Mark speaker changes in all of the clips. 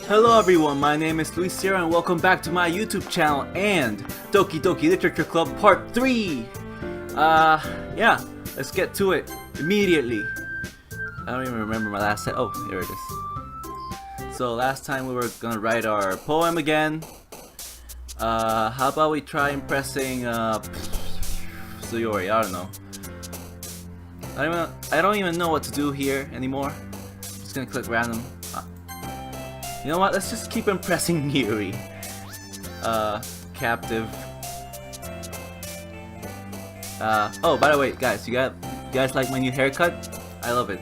Speaker 1: Hello everyone, my name is Luis Sierra and welcome back to my YouTube channel and Doki Doki Literature Club Part 3! Yeah, let's get to it immediately. I don't even remember my last set. Oh, here it is. So last time we were gonna write our poem again. How about we try impressing Sayori? I don't know. I don't even know what to do here anymore. I'm just gonna click random. You know what? Let's just keep impressing Yuri. Captive. Oh, by the way, guys, you guys like my new haircut? I love it.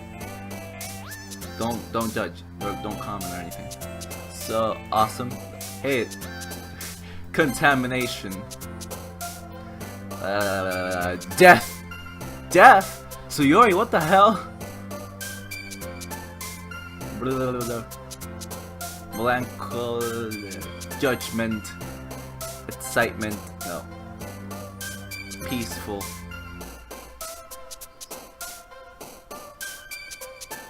Speaker 1: Don't judge or don't comment or anything. So awesome. Hey, contamination. Death. Death. So Yuri, what the hell? Melancholy, judgment, excitement, no. Peaceful.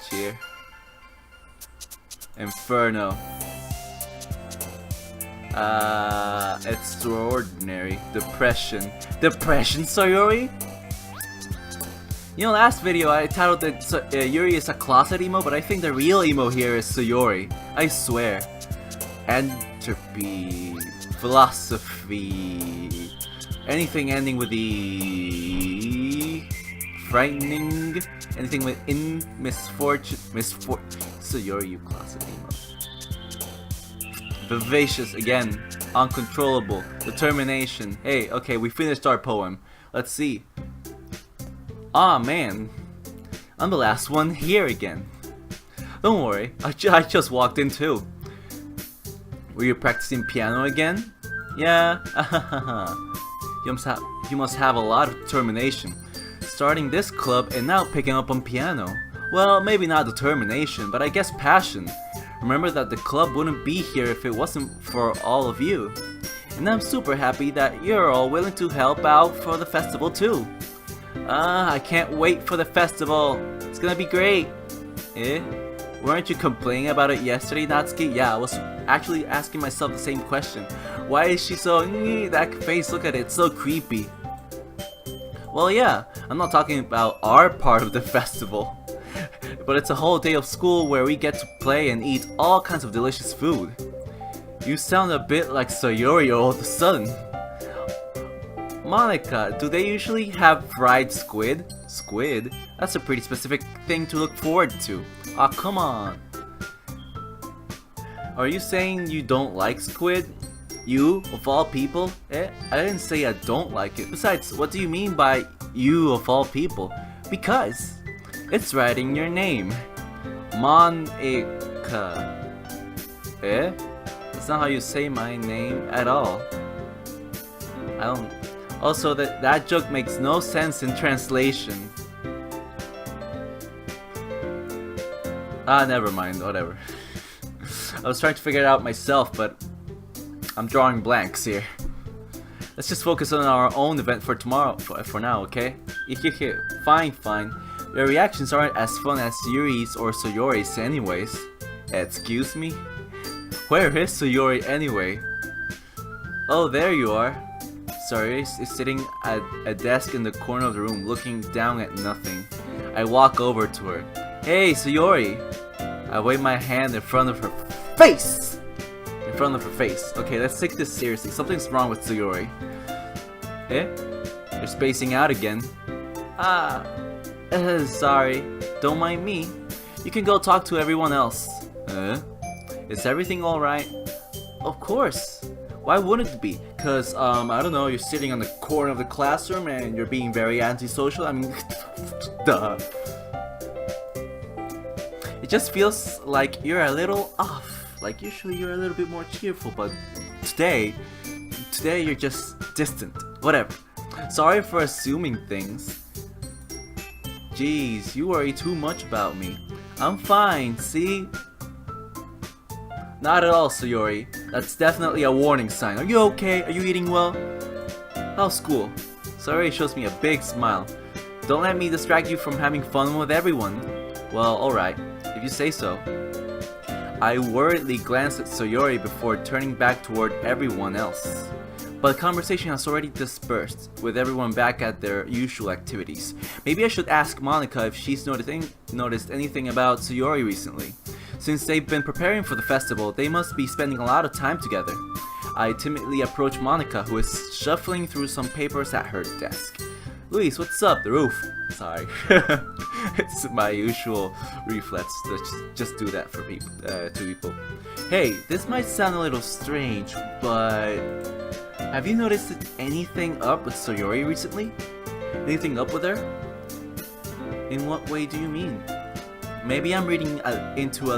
Speaker 1: Cheer. Inferno. Extraordinary. Depression. Depression, Sayori? You know, last video I titled that Yuri is a closet emo, but I think the real emo here is Sayori. I swear. Entropy, philosophy, anything ending with the frightening, anything with misfortune, Sayori, you closet emo. Vivacious again, uncontrollable, determination. Hey, okay, we finished our poem. Let's see. Aw, man, I'm the last one here again. Don't worry, I just walked in too. Were you practicing piano again? Yeah, you must have a lot of determination. Starting this club and now picking up on piano. Well, maybe not determination, but I guess passion. Remember that the club wouldn't be here if it wasn't for all of you. And I'm super happy that you're all willing to help out for the festival too. I can't wait for the festival. It's gonna be great. Eh? Weren't you complaining about it yesterday, Natsuki? Yeah, I was actually asking myself the same question. Why is she so that face? Look at it, it's so creepy. Well, yeah, I'm not talking about our part of the festival. But it's a whole day of school where we get to play and eat all kinds of delicious food. You sound a bit like Sayori all of a sudden. Monica, do they usually have fried squid? Squid? That's a pretty specific thing to look forward to. Aw, come on. Are you saying you don't like squid? You, of all people? I didn't say I don't like it. Besides, what do you mean by you of all people? Because it's right in your name. Monica. That's not how you say my name at all. I don't... Also, that joke makes no sense in translation. Never mind, whatever. I was trying to figure it out myself, but I'm drawing blanks here. Let's just focus on our own event for tomorrow, for now, okay? Fine. Your reactions aren't as fun as Yuri's or Sayori's anyways. Excuse me? Where is Sayori anyway? Oh, there you are. Sayori is sitting at a desk in the corner of the room, looking down at nothing. I walk over to her. Hey, Sayori! I wave my hand in front of her face! Okay, let's take this seriously. Something's wrong with Sayori. You're spacing out again. Sorry. Don't mind me. You can go talk to everyone else. Is everything alright? Of course. Why wouldn't it be? Cause, I don't know, you're sitting on the corner of the classroom and you're being very antisocial. I mean, duh. It just feels like you're a little off. Like usually you're a little bit more cheerful, but today you're just distant. Whatever. Sorry for assuming things. Jeez, you worry too much about me. I'm fine, see? Not at all, Sayori. That's definitely a warning sign. Are you okay? Are you eating well? How's school? Sayori shows me a big smile. Don't let me distract you from having fun with everyone. Well, alright. If you say so. I worriedly glanced at Sayori before turning back toward everyone else. But the conversation has already dispersed, with everyone back at their usual activities. Maybe I should ask Monica if she's noticed anything about Sayori recently. Since they've been preparing for the festival, they must be spending a lot of time together. I timidly approach Monica, who is shuffling through some papers at her desk. Luis, what's up? The roof. Sorry. It's my usual reflex to just do that for people, to people. Hey, this might sound a little strange, but have you noticed anything up with Sayori recently? Anything up with her? In what way do you mean? Maybe I'm reading into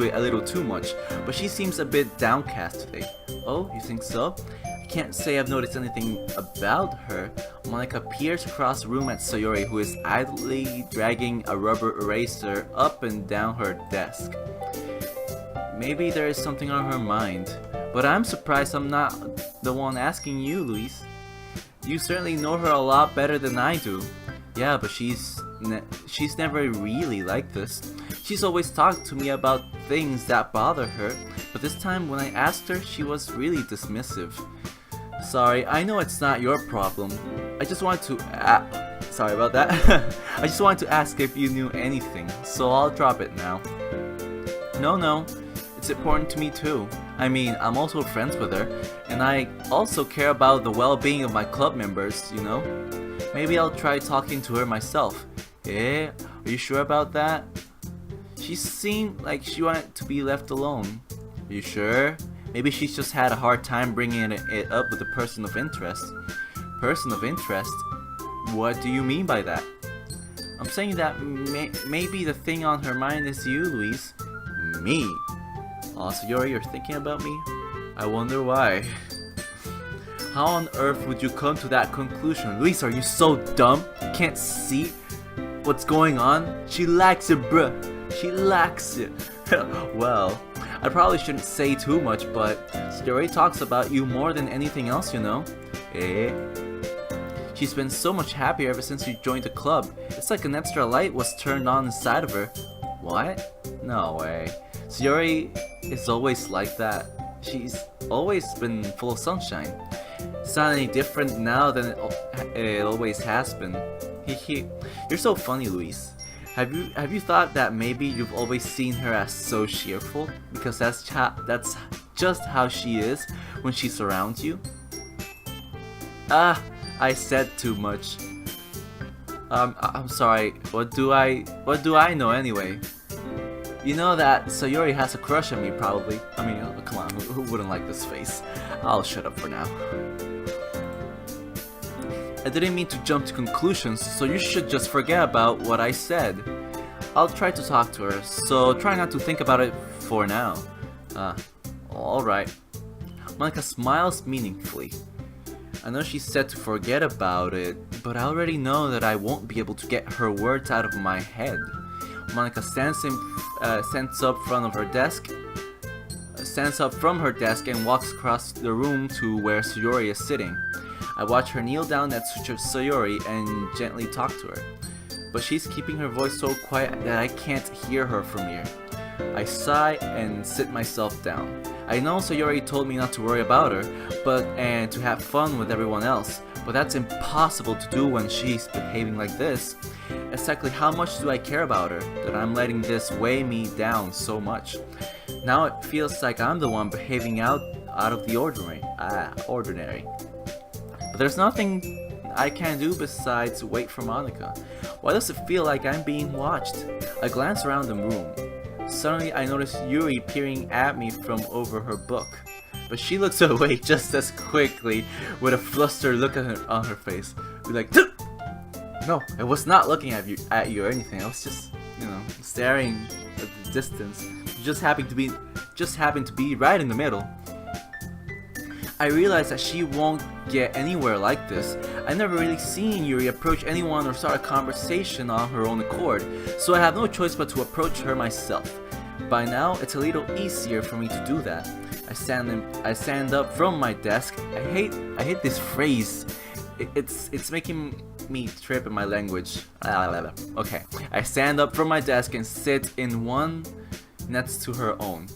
Speaker 1: it a little too much, but she seems a bit downcast today. Oh, you think so? I can't say I've noticed anything about her. Monica peers across the room at Sayori, who is idly dragging a rubber eraser up and down her desk. Maybe there is something on her mind, but I'm surprised I'm not the one asking you, Luis. You certainly know her a lot better than I do. Yeah, but she's never really like this. She's always talked to me about things that bother her, but this time when I asked her, she was really dismissive. Sorry, I know it's not your problem. I just wanted to sorry about that. I just wanted to ask if you knew anything, so I'll drop it now. No, it's important to me too. I mean, I'm also friends with her, and I also care about the well-being of my club members, you know? Maybe I'll try talking to her myself. Eh? Are you sure about that? She seemed like she wanted to be left alone. Are you sure? Maybe she's just had a hard time bringing it up with a person of interest. Person of interest? What do you mean by that? I'm saying that maybe the thing on her mind is you, Luis. Me? Oh, Sayori, you're thinking about me? I wonder why. How on earth would you come to that conclusion? Luis, are you so dumb? You can't see what's going on? She lacks it, bruh. She lacks it. Well, I probably shouldn't say too much, but Sayori talks about you more than anything else, you know? Eh? She's been so much happier ever since you joined the club. It's like an extra light was turned on inside of her. What? No way. Sayori is always like that. She's always been full of sunshine. It's not any different now than it always has been. You're so funny, Luis. Have you thought that maybe you've always seen her as so cheerful? Because that's just how she is when she surrounds you? I said too much. I'm sorry. What do I know anyway? You know that Sayori has a crush on me, probably. I mean, come on, who wouldn't like this face? I'll shut up for now. I didn't mean to jump to conclusions, so you should just forget about what I said. I'll try to talk to her, so try not to think about it for now. Alright. Monica smiles meaningfully. I know she said to forget about it, but I already know that I won't be able to get her words out of my head. Monica stands up from her desk and walks across the room to where Sayori is sitting. I watch her kneel down next to Sayori and gently talk to her, but she's keeping her voice so quiet that I can't hear her from here. I sigh and sit myself down. I know Sayori told me not to worry about her, and to have fun with everyone else, but that's impossible to do when she's behaving like this. Exactly how much do I care about her, that I'm letting this weigh me down so much? Now it feels like I'm the one behaving out of the ordinary. But there's nothing I can do besides wait for Monica. Why does it feel like I'm being watched? I glance around the room. Suddenly I notice Yuri peering at me from over her book. But she looks away just as quickly with a flustered look on her face. Be like, "Duh!" No, I was not looking at you or anything. I was just, staring at the distance. Just happened to be right in the middle. I realize that she won't get anywhere like this. I've never really seen Yuri approach anyone or start a conversation on her own accord, so I have no choice but to approach her myself. By now, it's a little easier for me to do that. I stand up from my desk. I hate this phrase. It's making me trip in my language. Okay, I stand up from my desk and sit in one next to her own.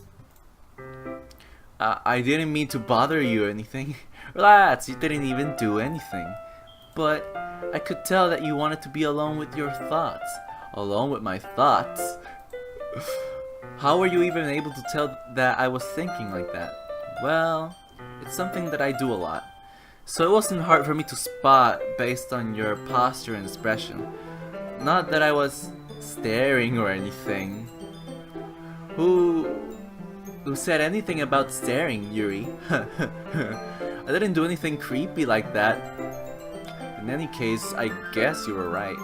Speaker 1: I didn't mean to bother you or anything. Relax, you didn't even do anything. But I could tell that you wanted to be alone with your thoughts. Alone with my thoughts? How were you even able to tell that I was thinking like that? Well, it's something that I do a lot. So it wasn't hard for me to spot based on your posture and expression. Not that I was staring or anything. Who said anything about staring, Yuri? I didn't do anything creepy like that. In any case, I guess you were right.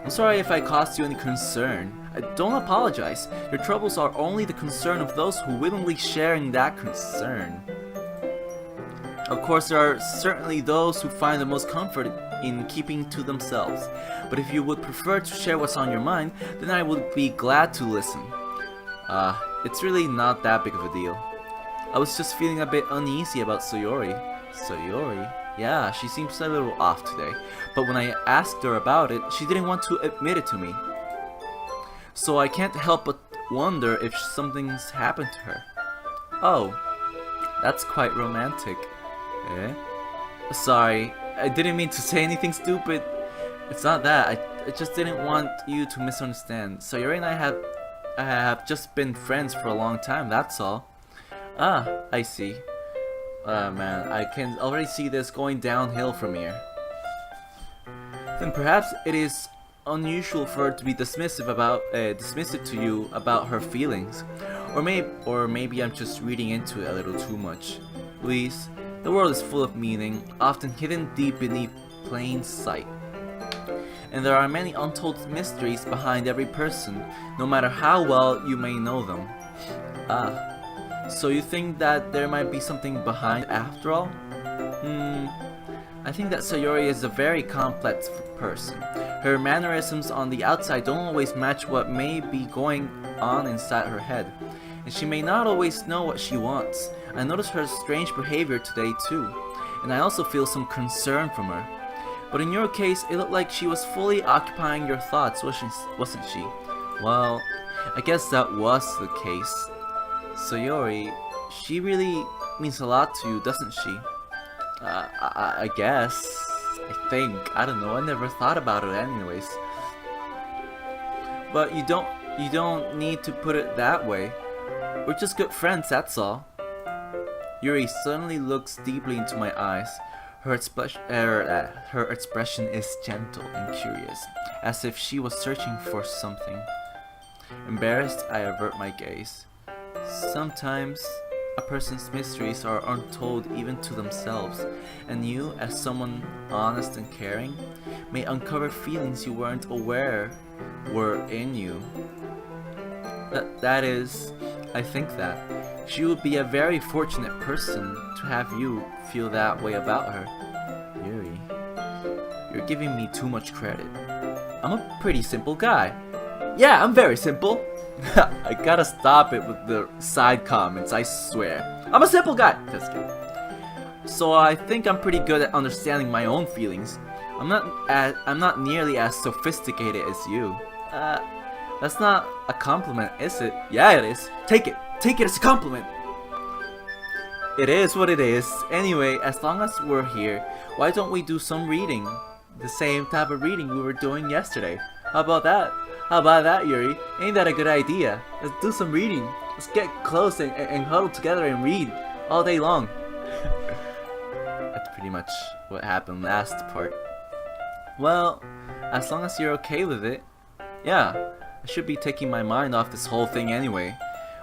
Speaker 1: I'm sorry if I caused you any concern. Don't apologize. Your troubles are only the concern of those who willingly share in that concern. Of course, there are certainly those who find the most comfort in keeping to themselves. But if you would prefer to share what's on your mind, then I would be glad to listen. It's really not that big of a deal. I was just feeling a bit uneasy about Sayori. Sayori? Yeah, she seems a little off today. But when I asked her about it, she didn't want to admit it to me. So I can't help but wonder if something's happened to her. Oh, that's quite romantic. Eh? Sorry, I didn't mean to say anything stupid. It's not that, I just didn't want you to misunderstand. Sayori and I have just been friends for a long time, that's all. Ah, I see. Man, I can already see this going downhill from here. Then perhaps it is unusual for her to be dismissive to you about her feelings. Or maybe I'm just reading into it a little too much. Louise, the world is full of meaning, often hidden deep beneath plain sight. And there are many untold mysteries behind every person, no matter how well you may know them. So you think that there might be something behind after all? I think that Sayori is a very complex person. Her mannerisms on the outside don't always match what may be going on inside her head. And she may not always know what she wants. I noticed her strange behavior today too. And I also feel some concern from her. But in your case, it looked like she was fully occupying your thoughts, wasn't she? Well, I guess that was the case. Sayori, she really means a lot to you, doesn't she? I guess. I think. I don't know. I never thought about it anyways. But you don't need to put it that way. We're just good friends, that's all. Yuri suddenly looks deeply into my eyes. Her expression is gentle and curious, as if she was searching for something. Embarrassed, I avert my gaze. Sometimes, a person's mysteries are untold even to themselves, and you, as someone honest and caring, may uncover feelings you weren't aware were in you. That is, I think that she would be a very fortunate person to have you feel that way about her. Yuri, you're giving me too much credit. I'm a pretty simple guy. Yeah, I'm very simple. I gotta stop it with the side comments, I swear. I'm a simple guy. Just kidding. So I think I'm pretty good at understanding my own feelings. I'm not nearly as sophisticated as you. That's not a compliment, is it? Yeah, it is. Take it. Take it as a compliment. It is what it is. Anyway, as long as we're here, why don't we do some reading? The same type of reading we were doing yesterday. How about that? How about that, Yuri? Ain't that a good idea? Let's do some reading. Let's get close and huddle together and read all day long. That's pretty much what happened last part. Well, as long as you're okay with it. Yeah, I should be taking my mind off this whole thing anyway.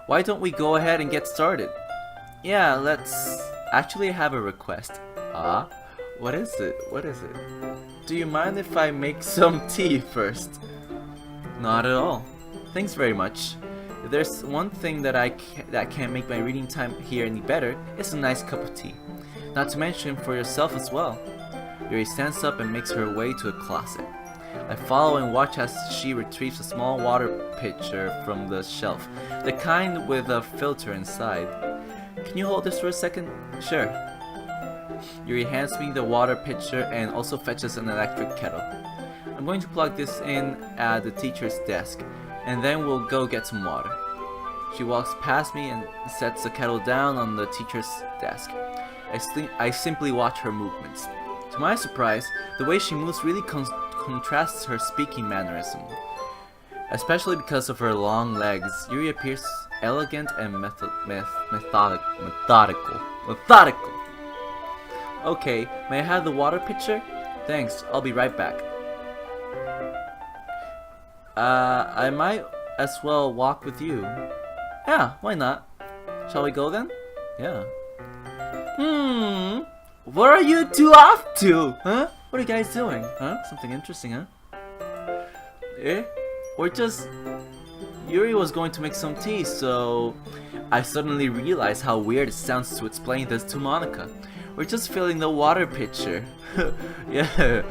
Speaker 1: Why don't we go ahead and get started? Yeah, let's... Actually, I have a request. What is it? What is it? Do you mind if I make some tea first? Not at all. Thanks very much. If there's one thing that can't make my reading time here any better, it's a nice cup of tea. Not to mention for yourself as well. Yuri stands up and makes her way to a closet. I follow and watch as she retrieves a small water pitcher from the shelf, the kind with a filter inside. Can you hold this for a second? Sure. Yuri hands me the water pitcher and also fetches an electric kettle. I'm going to plug this in at the teacher's desk, and then we'll go get some water. She walks past me and sets the kettle down on the teacher's desk. I simply watch her movements. To my surprise, the way she moves really contrasts her speaking mannerism. Especially because of her long legs, Yuri appears elegant and methodical. Okay, may I have the water pitcher? Thanks, I'll be right back. I might as well walk with you. Yeah, why not? Shall we go then? Yeah. Where are you two off to? Huh? What are you guys doing? Huh? Something interesting, huh? Eh? We're just... Yuri was going to make some tea, so... I suddenly realized how weird it sounds to explain this to Monica. We're just filling the water pitcher. yeah,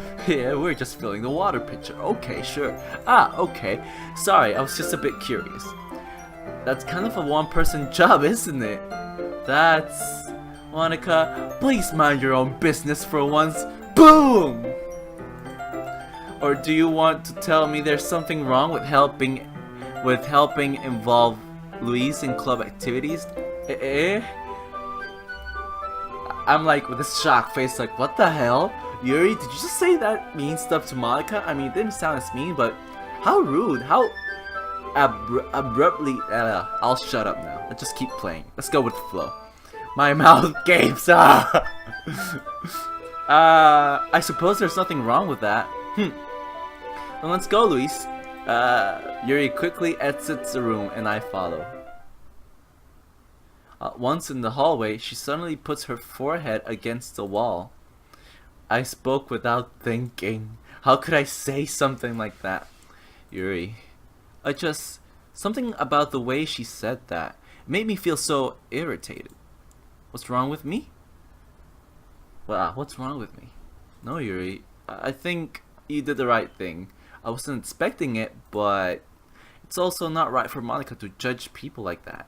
Speaker 1: we're just filling the water pitcher. Okay, sure. Okay. Sorry, I was just a bit curious. That's kind of a one-person job, isn't it? That's... Monica, please mind your own business for once. Boom! Or do you want to tell me there's something wrong with helping involve Louise in club activities? I'm like with a shocked face, like, what the hell? Yuri, did you just say that mean stuff to Monica? I mean, it didn't sound as mean, but how rude, how abruptly. I'll shut up now. Let's just keep playing. Let's go with the flow. My mouth gapes. I suppose there's nothing wrong with that. Then let's go, Luis. Yuri quickly exits the room and I follow. Once in the hallway, she suddenly puts her forehead against the wall. I spoke without thinking. How could I say something like that? Yuri. Something about the way she said that made me feel so irritated. What's wrong with me? Well, what's wrong with me? No, Yuri. I think you did the right thing. I wasn't expecting it, but it's also not right for Monica to judge people like that.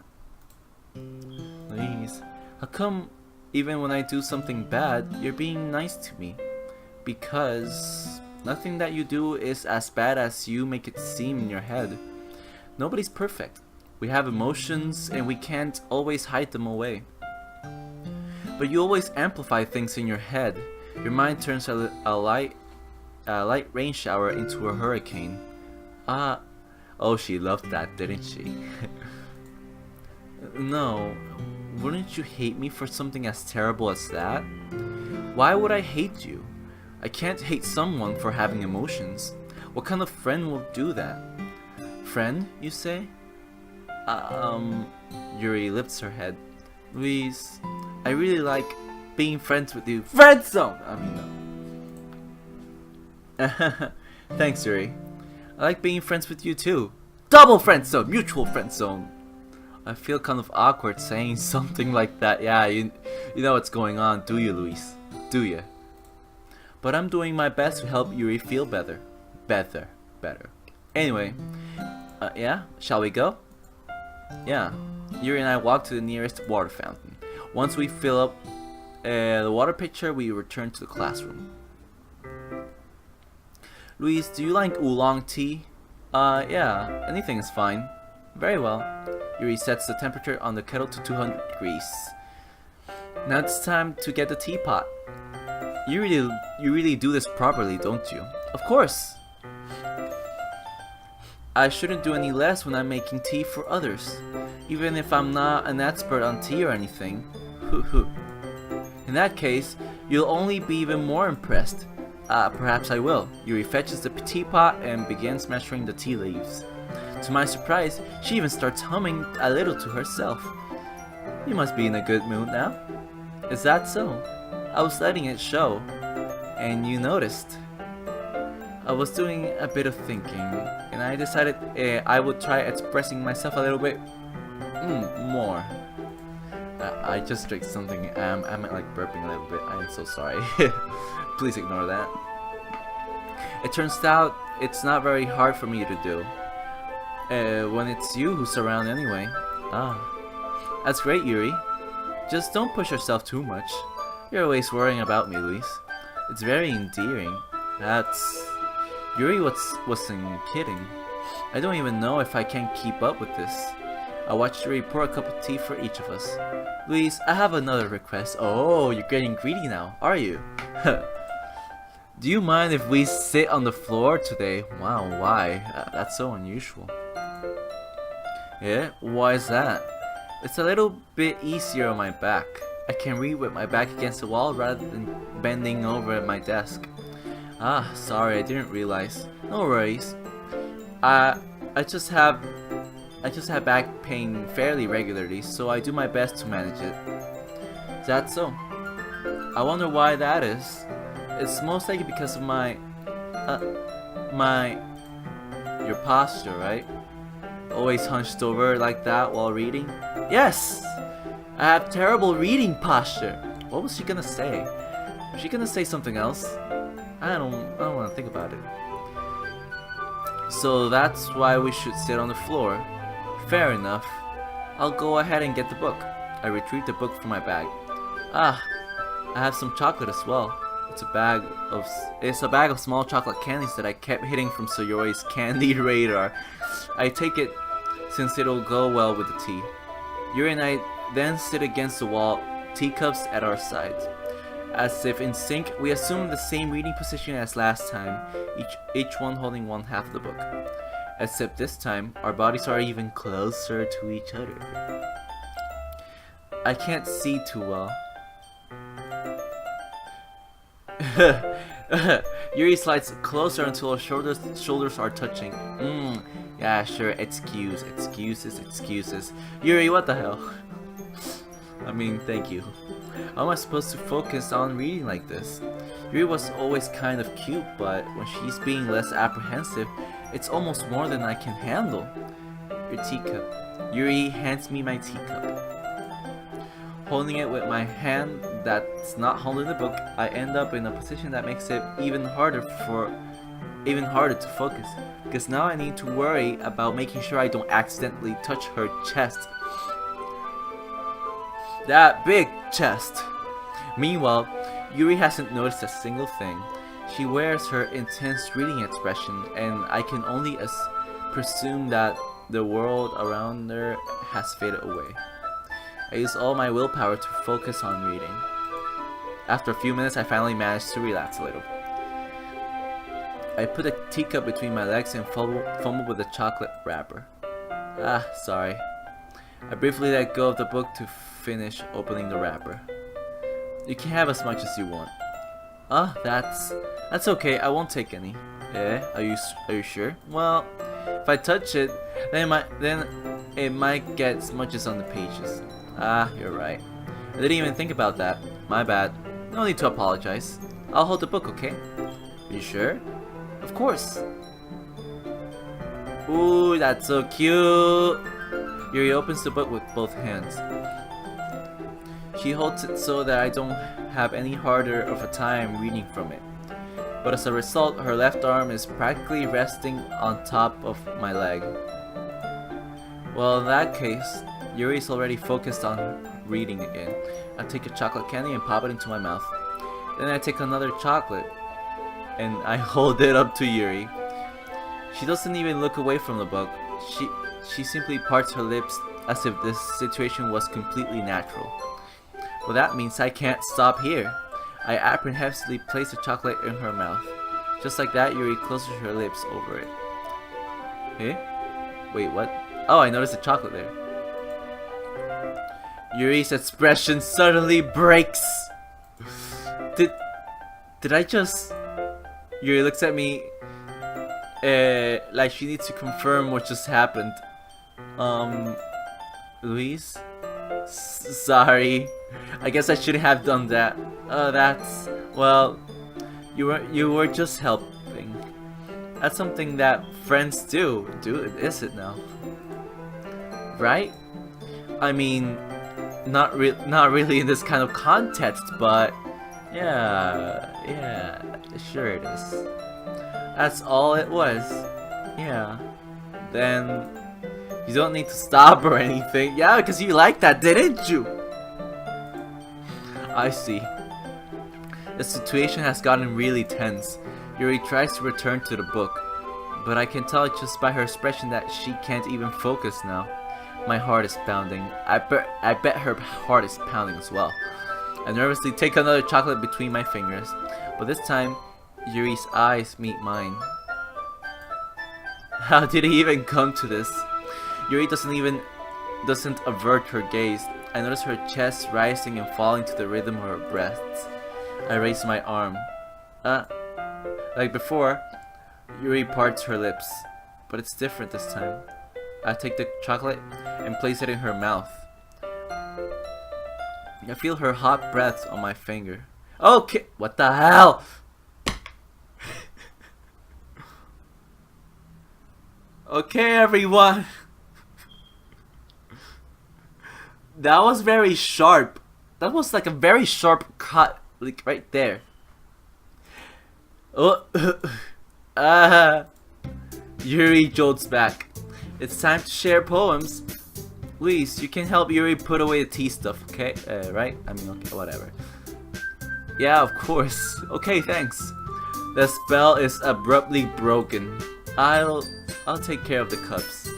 Speaker 1: Please, how come even when I do something bad, you're being nice to me? Because nothing that you do is as bad as you make it seem in your head. Nobody's perfect. We have emotions and we can't always hide them away. But you always amplify things in your head. Your mind turns a light rain shower into a hurricane. Oh, she loved that, didn't she? No, wouldn't you hate me for something as terrible as that? Why would I hate you? I can't hate someone for having emotions. What kind of friend will do that? Friend, you say? Yuri lifts her head. Louise, I really like being friends with you. Friend zone! I mean, no. Thanks, Yuri. I like being friends with you too. Double friend zone! Mutual friend zone! I feel kind of awkward saying something like that. Yeah, you know what's going on, do you, Luis? Do you? But I'm doing my best to help Yuri feel better. Better. Anyway, yeah? Shall we go? Yeah. Yuri and I walk to the nearest water fountain. Once we fill up the water pitcher, we return to the classroom. Luis, do you like oolong tea? Yeah, anything is fine. Very well. Yuri sets the temperature on the kettle to 200 degrees. Now it's time to get the teapot. You really do this properly, don't you? Of course. I shouldn't do any less when I'm making tea for others, even if I'm not an expert on tea or anything. In that case, you'll only be even more impressed. Perhaps I will. Yuri fetches the teapot and begins measuring the tea leaves. To my surprise, she even starts humming a little to herself. You must be in a good mood now. Is that so? I was letting it show, and you noticed. I was doing a bit of thinking, and I decided I would try expressing myself a little bit more. I just drank something. I'm like burping a little bit. I'm so sorry. Please ignore that. It turns out it's not very hard for me to do. When it's you who's around anyway. That's great, Yuri. Just don't push yourself too much. You're always worrying about me, Luis. It's very endearing. That's... Yuri wasn't kidding. I don't even know if I can keep up with this. I watched Yuri pour a cup of tea for each of us. Luis, I have another request. Oh, you're getting greedy now, are you? Do you mind if we sit on the floor today? Wow, why? That's so unusual. Yeah, why is that? It's a little bit easier on my back. I can read with my back against the wall rather than bending over at my desk. Ah, sorry, I didn't realize. No worries. I just have back pain fairly regularly, so I do my best to manage it. Is that so? I wonder why that is. It's most likely because of your posture, right? Always hunched over like that while reading? Yes! I have terrible reading posture. What was she gonna say? Was she gonna say something else? I don't want to think about it. So that's why we should sit on the floor. Fair enough. I'll go ahead and get the book. I retrieved the book from my bag. Ah, I have some chocolate as well. It's a bag of small chocolate candies that I kept hitting from Sayori's candy radar. I take it since it'll go well with the tea. Yuri and I then sit against the wall, teacups at our sides. As if in sync, we assume the same reading position as last time, each one holding one half of the book. Except this time, our bodies are even closer to each other. I can't see too well. Yuri slides closer until her shoulders are touching. Yeah, sure, excuses. Yuri, what the hell? I mean, thank you. How am I supposed to focus on reading like this? Yuri was always kind of cute, but when she's being less apprehensive, it's almost more than I can handle. Your teacup. Yuri hands me my teacup. Holding it with my hand that's not holding the book, I end up in a position that makes it even harder to focus. Because now I need to worry about making sure I don't accidentally touch her chest. That big chest! Meanwhile, Yuri hasn't noticed a single thing. She wears her intense reading expression, and I can only presume that the world around her has faded away. I use all my willpower to focus on reading. After a few minutes, I finally managed to relax a little. I put a teacup between my legs and fumbled with the chocolate wrapper. Ah, sorry. I briefly let go of the book to finish opening the wrapper. You can have as much as you want. Ah, that's okay. I won't take any. Yeah, are you sure? Well, if I touch it, then it might get smudges on the pages. Ah, you're right. I didn't even think about that. My bad. No need to apologize. I'll hold the book, okay? Are you sure? Of course. Ooh, that's so cute. Yuri opens the book with both hands. She holds it so that I don't have any harder of a time reading from it. But as a result, her left arm is practically resting on top of my leg. Well, in that case, Yuri's already focused on reading again. I take a chocolate candy and pop it into my mouth. Then I take another chocolate and I hold it up to Yuri. She doesn't even look away from the book. She simply parts her lips as if this situation was completely natural. Well, that means I can't stop here. I apprehensively place the chocolate in her mouth. Just like that, Yuri closes her lips over it. Eh? Wait, what? Oh, I noticed the chocolate there. Yuri's expression suddenly breaks. Did I just... Yuri looks at me like she needs to confirm what just happened. Louise? Sorry. I guess I shouldn't have done that. That's... Well, you were just helping. That's something that friends do, is it now? Right? I mean, not really in this kind of context, but yeah, sure it is. That's all it was. Yeah. Then you don't need to stop or anything. Yeah, because you liked that, didn't you? I see. The situation has gotten really tense. Yuri tries to return to the book, but I can tell just by her expression that she can't even focus now. My heart is pounding. I bet her heart is pounding as well. I nervously take another chocolate between my fingers, but this time, Yuri's eyes meet mine. How did he even come to this? Yuri doesn't avert her gaze. I notice her chest rising and falling to the rhythm of her breaths. I raise my arm. Like before, Yuri parts her lips, but it's different this time. I take the chocolate and place it in her mouth. I feel her hot breath on my finger. Okay, what the hell? Okay, everyone. That was very sharp. That was like a very sharp cut, like right there. Oh, Yuri jolts back. It's time to share poems. Please, you can help Yuri put away the tea stuff, okay? Right? I mean, okay, whatever. Yeah, of course. Okay, thanks. The spell is abruptly broken. I'll take care of the cups.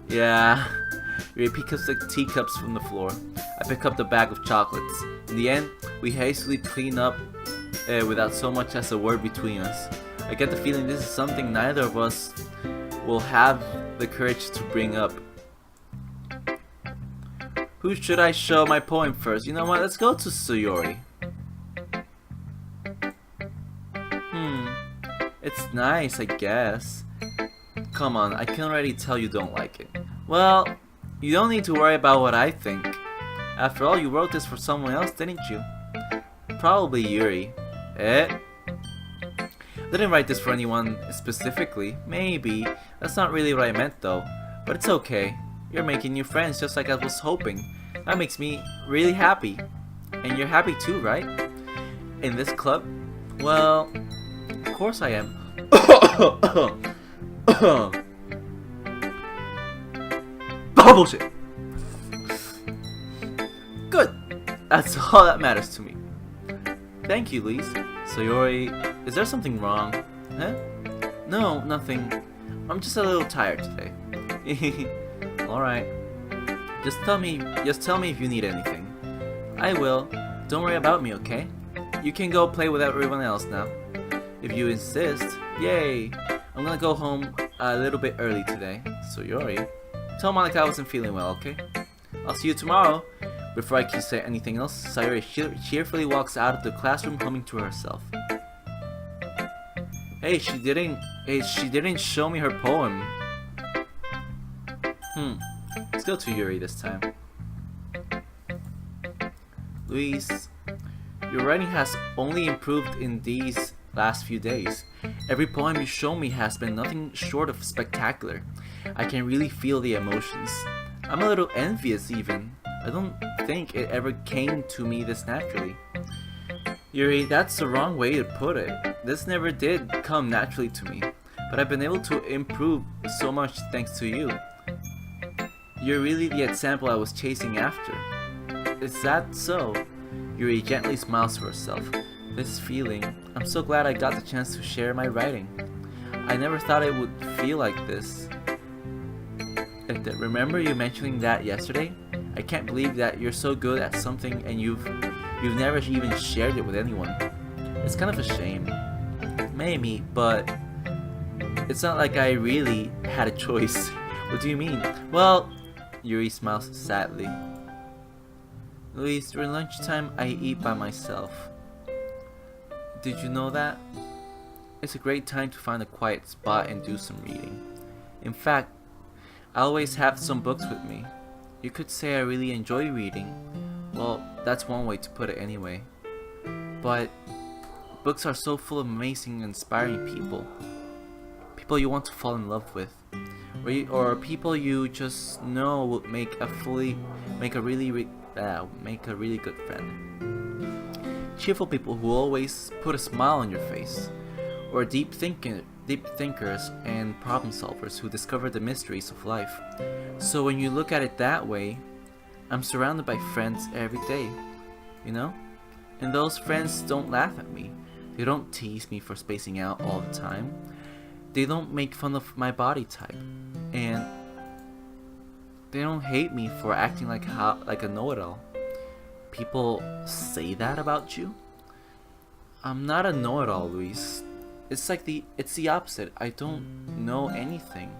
Speaker 1: Yeah. Yuri picks up the teacups from the floor. I pick up the bag of chocolates. In the end, we hastily clean up without so much as a word between us. I get the feeling this is something neither of us will have the courage to bring up. Who should I show my poem first? You know what? Let's go to Sayori. It's nice, I guess. Come on, I can already tell you don't like it. Well, you don't need to worry about what I think. After all, you wrote this for someone else, didn't you? Probably Yuri. I didn't write this for anyone specifically. Maybe. That's not really what I meant though. But it's okay. You're making new friends just like I was hoping. That makes me really happy. And you're happy too, right? In this club? Well, of course I am. Bullshit! Good! That's all that matters to me. Thank you, Lise. Sayori, is there something wrong? Huh? No, nothing. I'm just a little tired today. Alright. Just tell me if you need anything. I will. Don't worry about me, okay? You can go play with everyone else now. If you insist. Yay! I'm gonna go home a little bit early today. Sayori, tell Monica I wasn't feeling well, okay? I'll see you tomorrow. Before I can say anything else, Sayori cheerfully walks out of the classroom humming to herself. Hey, she didn't show me her poem. Let's go to Yuri this time. Louise, your writing has only improved in these last few days. Every poem you show me has been nothing short of spectacular. I can really feel the emotions. I'm a little envious even. I don't think it ever came to me this naturally. Yuri, that's the wrong way to put it. This never did come naturally to me, but I've been able to improve so much thanks to you. You're really the example I was chasing after. Is that so? Yuri gently smiles to herself. This feeling, I'm so glad I got the chance to share my writing. I never thought it would feel like this. Remember you mentioning that yesterday? I can't believe that you're so good at something and you've never even shared it with anyone. It's kind of a shame. Maybe, but it's not like I really had a choice. What do you mean? Well, Yuri smiles sadly. Louise, during lunchtime I eat by myself. Did you know that? It's a great time to find a quiet spot and do some reading. In fact, I always have some books with me. You could say I really enjoy reading. Well, that's one way to put it anyway. But books are so full of amazing, inspiring people. People you want to fall in love with. Or people you just know would make a really good friend. Cheerful people who always put a smile on your face. Or deep thinkers and problem solvers who discover the mysteries of life. So when you look at it that way, I'm surrounded by friends every day, you know? And those friends don't laugh at me. They don't tease me for spacing out all the time. They don't make fun of my body type. And they don't hate me for acting like a know-it-all. People say that about you? I'm not a know-it-all, Luis. It's the opposite. I don't know anything.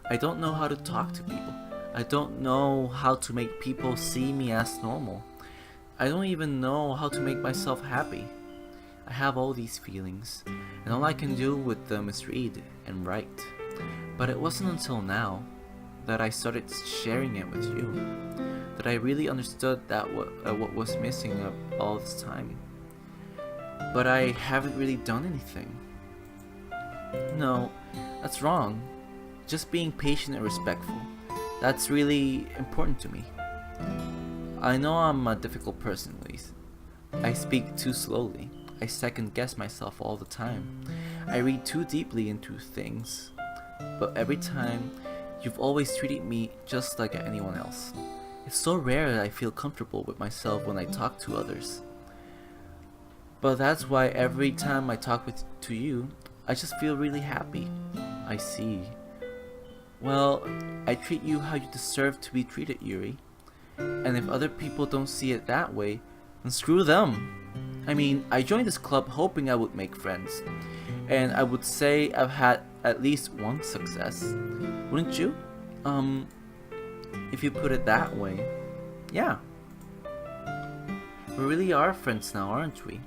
Speaker 1: I don't know how to talk to people. I don't know how to make people see me as normal. I don't even know how to make myself happy. I have all these feelings, and all I can do with them is read and write. But it wasn't until now that I started sharing it with you that I really understood that what was missing all this time. But I haven't really done anything. No, that's wrong. Just being patient and respectful. That's really important to me. I know I'm a difficult person, Luis. I speak too slowly. I second guess myself all the time. I read too deeply into things. But every time, you've always treated me just like anyone else. It's so rare that I feel comfortable with myself when I talk to others. But that's why every time I talk to you, I just feel really happy. I see. Well, I treat you how you deserve to be treated, Yuri. And if other people don't see it that way, then screw them. I mean, I joined this club hoping I would make friends. And I would say I've had at least one success. Wouldn't you? If you put it that way. Yeah. We really are friends now, aren't we?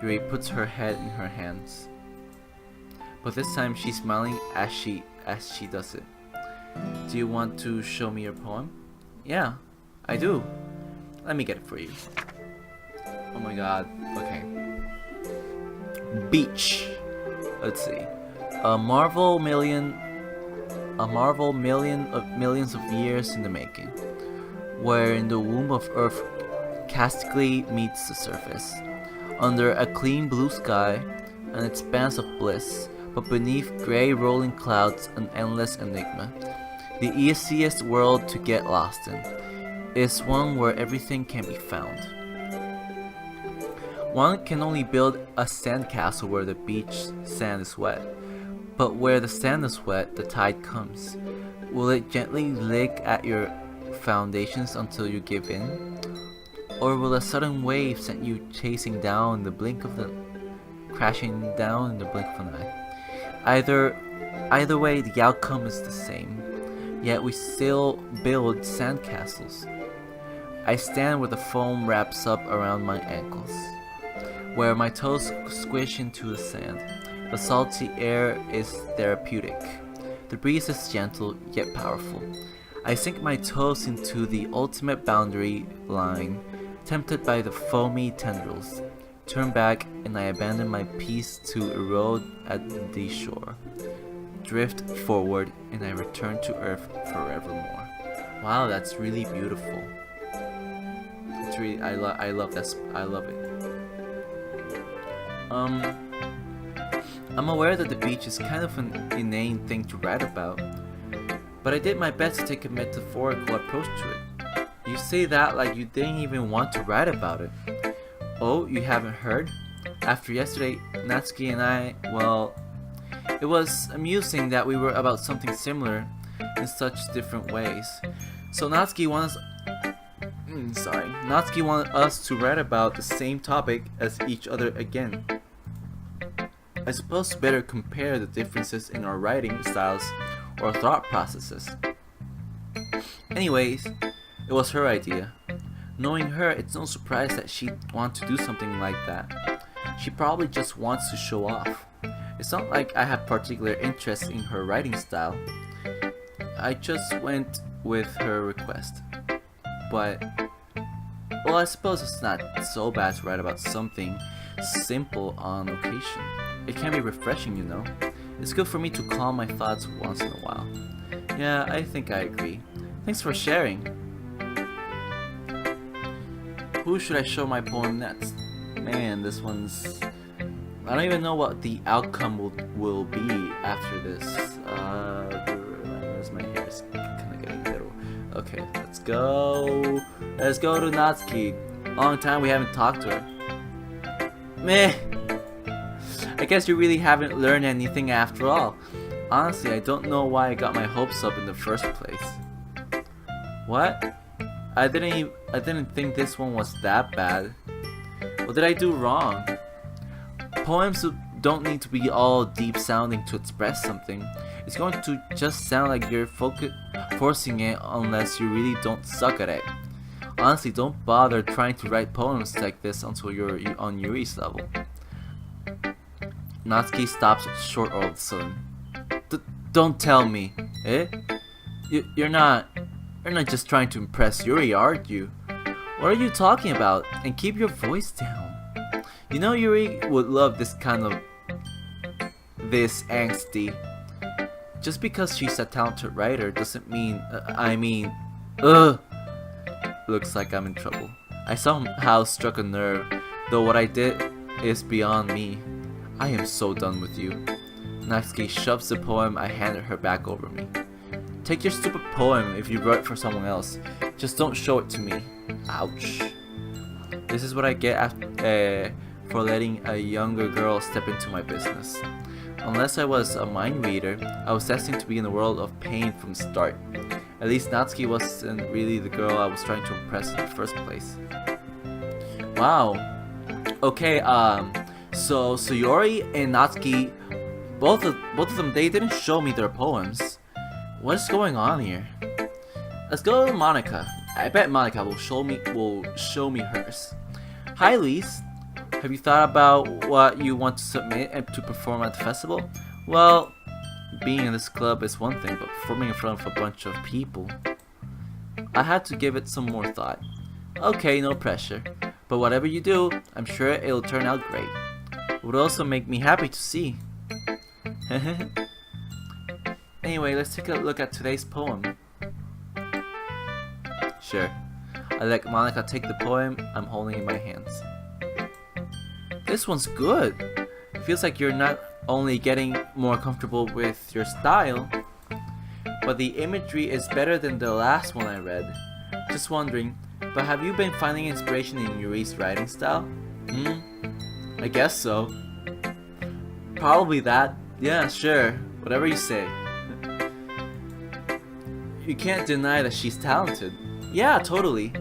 Speaker 1: Yuri puts her head in her hands. But this time she's smiling as she does it. Do you want to show me your poem? Yeah, I do. Let me get it for you. Oh my god. Okay. Beach. Let's see. A marvel millions of years in the making, where in the womb of Earth caustically meets the surface, under a clean blue sky, an expanse of bliss, but beneath grey rolling clouds an endless enigma. The easiest world to get lost in is one where everything can be found. One can only build a sandcastle where the beach sand is wet, but where the sand is wet, the tide comes. Will it gently lick at your foundations until you give in? Or will a sudden wave send you crashing down in the blink of an eye? Either way, the outcome is the same. Yet we still build sandcastles. I stand where the foam wraps up around my ankles, where my toes squish into the sand. The salty air is therapeutic. The breeze is gentle yet powerful. I sink my toes into the ultimate boundary line, tempted by the foamy tendrils. Turn back and I abandon my peace to erode at the shore. Drift forward and I return to Earth forevermore. Wow, that's really beautiful. It's really, I love that. I love it. I'm aware that the beach is kind of an inane thing to write about, but I did my best to take a metaphorical approach to it. You say that like you didn't even want to write about it. Oh, you haven't heard? After yesterday, Natsuki and I, well, it was amusing that we were about something similar in such different ways. So Natsuki wanted us to write about the same topic as each other again. I suppose better compare the differences in our writing styles or thought processes. Anyways, it was her idea. Knowing her, it's no surprise that she'd want to do something like that. She probably just wants to show off. It's not like I have particular interest in her writing style. I just went with her request. But, well, I suppose it's not so bad to write about something simple on occasion. It can be refreshing, you know. It's good for me to calm my thoughts once in a while. Yeah, I think I agree. Thanks for sharing. Who should I show my poem next? Man, this one's... I don't even know what the outcome will be after this. Where's my hair? It's kind of getting little. Okay, let's go. Let's go to Natsuki. Long time we haven't talked to her. Meh. I guess you really haven't learned anything after all. Honestly, I don't know why I got my hopes up in the first place. What? I didn't think this one was that bad. What did I do wrong? Poems don't need to be all deep sounding to express something. It's going to just sound like you're forcing it unless you really don't suck at it. Honestly, don't bother trying to write poems like this until you're on Yuri's level. Natsuki stops short all of a sudden. Don't tell me, eh? You're not just trying to impress Yuri, are you? What are you talking about? And keep your voice down. You know Yuri would love this angsty. Just because she's a talented writer doesn't mean, Looks like I'm in trouble. I somehow struck a nerve, though what I did is beyond me. I am so done with you. Natsuki shoves the poem I handed her back over me. Take your stupid poem if you wrote it for someone else. Just don't show it to me. Ouch. This is what I get for letting a younger girl step into my business. Unless I was a mind reader, I was destined to be in a world of pain from the start. At least Natsuki wasn't really the girl I was trying to impress in the first place. Wow. Okay, so Yuri and Natsuki, both of them, they didn't show me their poems. What's going on here? Let's go to Monica. I bet Monica will show me hers. Hi, Lise. Have you thought about what you want to submit and to perform at the festival? Well, being in this club is one thing, but performing in front of a bunch of people, I had to give it some more thought. Okay, no pressure. But whatever you do, I'm sure it'll turn out great. It would also make me happy to see. Anyway, let's take a look at today's poem. Sure. I let Monica take the poem I'm holding in my hands. This one's good. It feels like you're not only getting more comfortable with your style, but the imagery is better than the last one I read. Just wondering, but have you been finding inspiration in Yuri's writing style? I guess so. Probably that. Yeah, sure. Whatever you say. You can't deny that she's talented. Yeah, totally.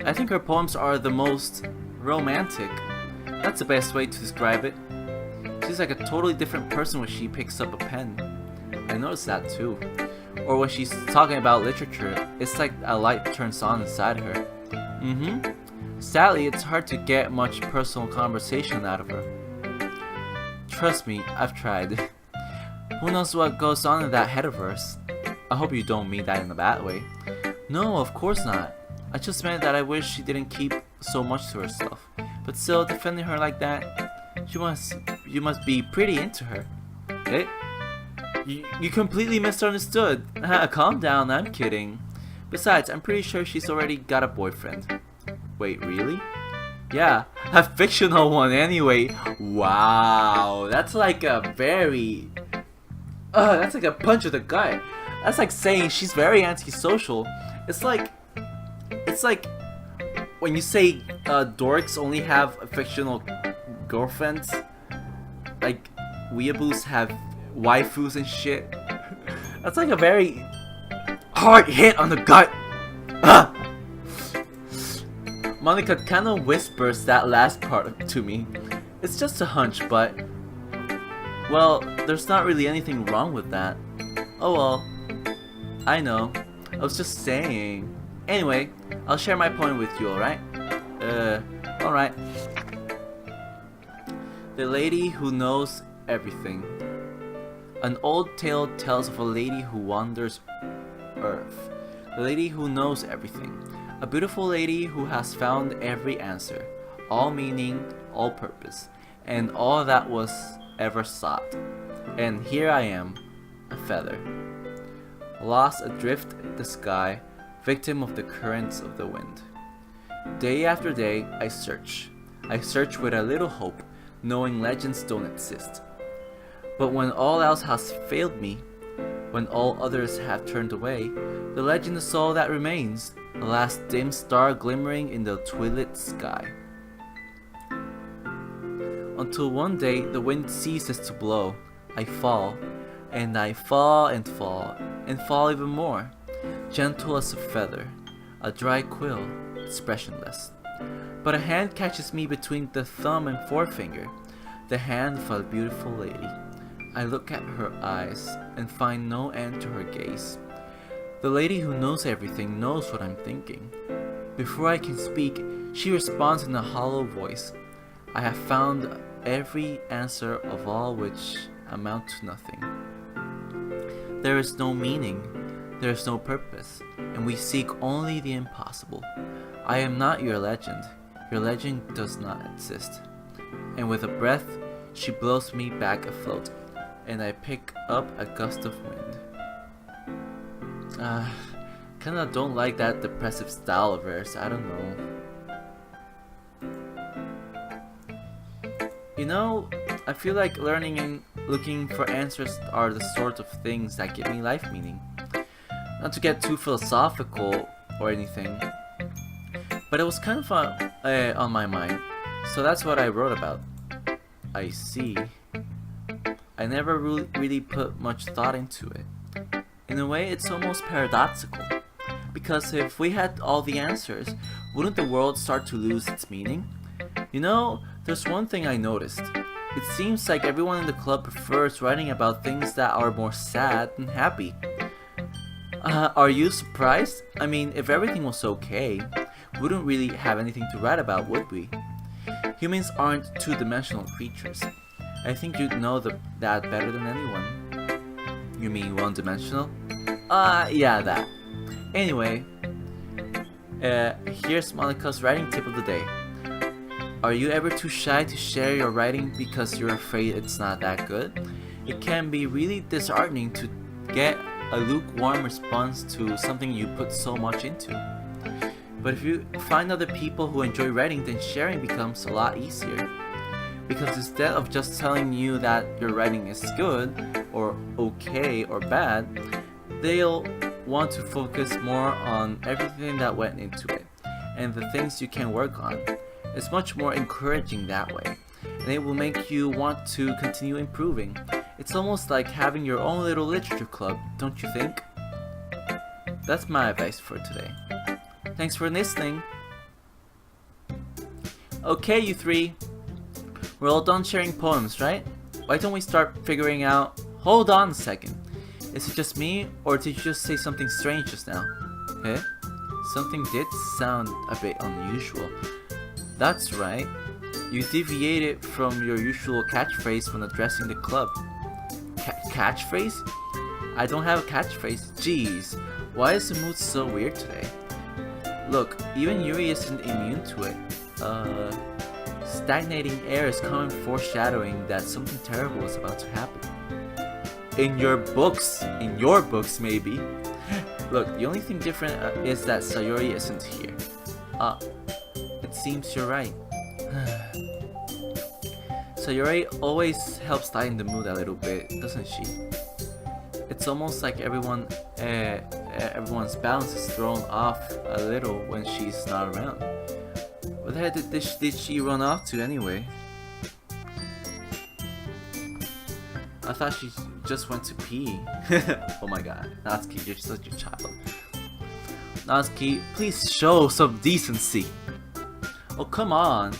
Speaker 1: I think her poems are the most romantic. That's the best way to describe it. She's like a totally different person when she picks up a pen. I noticed that too. Or when she's talking about literature, it's like a light turns on inside her. Sadly, it's hard to get much personal conversation out of her. Trust me, I've tried. Who knows what goes on in that head of hers? I hope you don't mean that in a bad way. No, of course not. I just meant that I wish she didn't keep so much to herself. But still, defending her like that, you must be pretty into her. Eh? You completely misunderstood. Calm down, I'm kidding. Besides, I'm pretty sure she's already got a boyfriend. Wait, really? Yeah, a fictional one anyway. Wow, that's like a very... that's like a punch of the gut. That's like saying she's very antisocial. It's like when you say dorks only have fictional girlfriends, like weeaboos have waifus and shit. That's like a very hard hit on the gut. Monica kinda whispers that last part to me. It's just a hunch, but well, there's not really anything wrong with that. Oh well, I know. I was just saying. Anyway, I'll share my poem with you, alright? Alright. The Lady Who Knows Everything. An old tale tells of a lady who wanders Earth. The lady who knows everything. A beautiful lady who has found every answer, all meaning, all purpose, and all that was ever sought. And here I am, a feather, lost adrift in the sky, victim of the currents of the wind. Day after day, I search. I search with a little hope, knowing legends don't exist. But when all else has failed me, when all others have turned away, the legend is all that remains, a last dim star glimmering in the twilit sky. Until one day the wind ceases to blow. I fall, and I fall and fall, and fall even more, gentle as a feather, a dry quill, expressionless. But a hand catches me between the thumb and forefinger, the hand of a beautiful lady. I look at her eyes and find no end to her gaze. The lady who knows everything knows what I'm thinking. Before I can speak, she responds in a hollow voice. I have found every answer of all which amount to nothing. There is no meaning, there is no purpose, and we seek only the impossible. I am not your legend does not exist. And with a breath, she blows me back afloat, and I pick up a gust of wind. Kinda don't like that depressive style of hers, I don't know. You know, I feel like learning and looking for answers are the sort of things that give me life meaning. Not to get too philosophical or anything, but it was kind of on my mind, so that's what I wrote about. I see. I never really put much thought into it. In a way, it's almost paradoxical, because if we had all the answers, wouldn't the world start to lose its meaning? You know, there's one thing I noticed. It seems like everyone in the club prefers writing about things that are more sad than happy. Are you surprised? I mean, if everything was okay, we wouldn't really have anything to write about, would we? Humans aren't two-dimensional creatures. I think you'd know that better than anyone. You mean one-dimensional? Yeah, that. Anyway, here's Monika's writing tip of the day. Are you ever too shy to share your writing because you're afraid it's not that good? It can be really disheartening to get a lukewarm response to something you put so much into. But if you find other people who enjoy writing, then sharing becomes a lot easier. Because instead of just telling you that your writing is good, or okay, or bad, they'll want to focus more on everything that went into it, and the things you can work on. It's much more encouraging that way, and it will make you want to continue improving. It's almost like having your own little literature club, don't you think? That's my advice for today. Thanks for listening. Okay, you three. We're all done sharing poems, right? Why don't we start figuring out... Hold on a second. Is it just me, or did you just say something strange just now? Eh? Something did sound a bit unusual. That's right. You deviated from your usual catchphrase when addressing the club. Catchphrase? I don't have a catchphrase. Jeez, why is the mood so weird today? Look, even Yuri isn't immune to it. Stagnating air is coming, foreshadowing that something terrible is about to happen. In your books maybe. Look, the only thing different is that Sayori isn't here. It seems you're right. Sayori always helps lighten the mood a little bit, doesn't she? It's almost like everyone's balance is thrown off a little when she's not around. Where the heck did she run off to anyway? I thought she just went to pee. Oh my god, Natsuki, you're such a child. Natsuki, please show some decency. Oh, come on.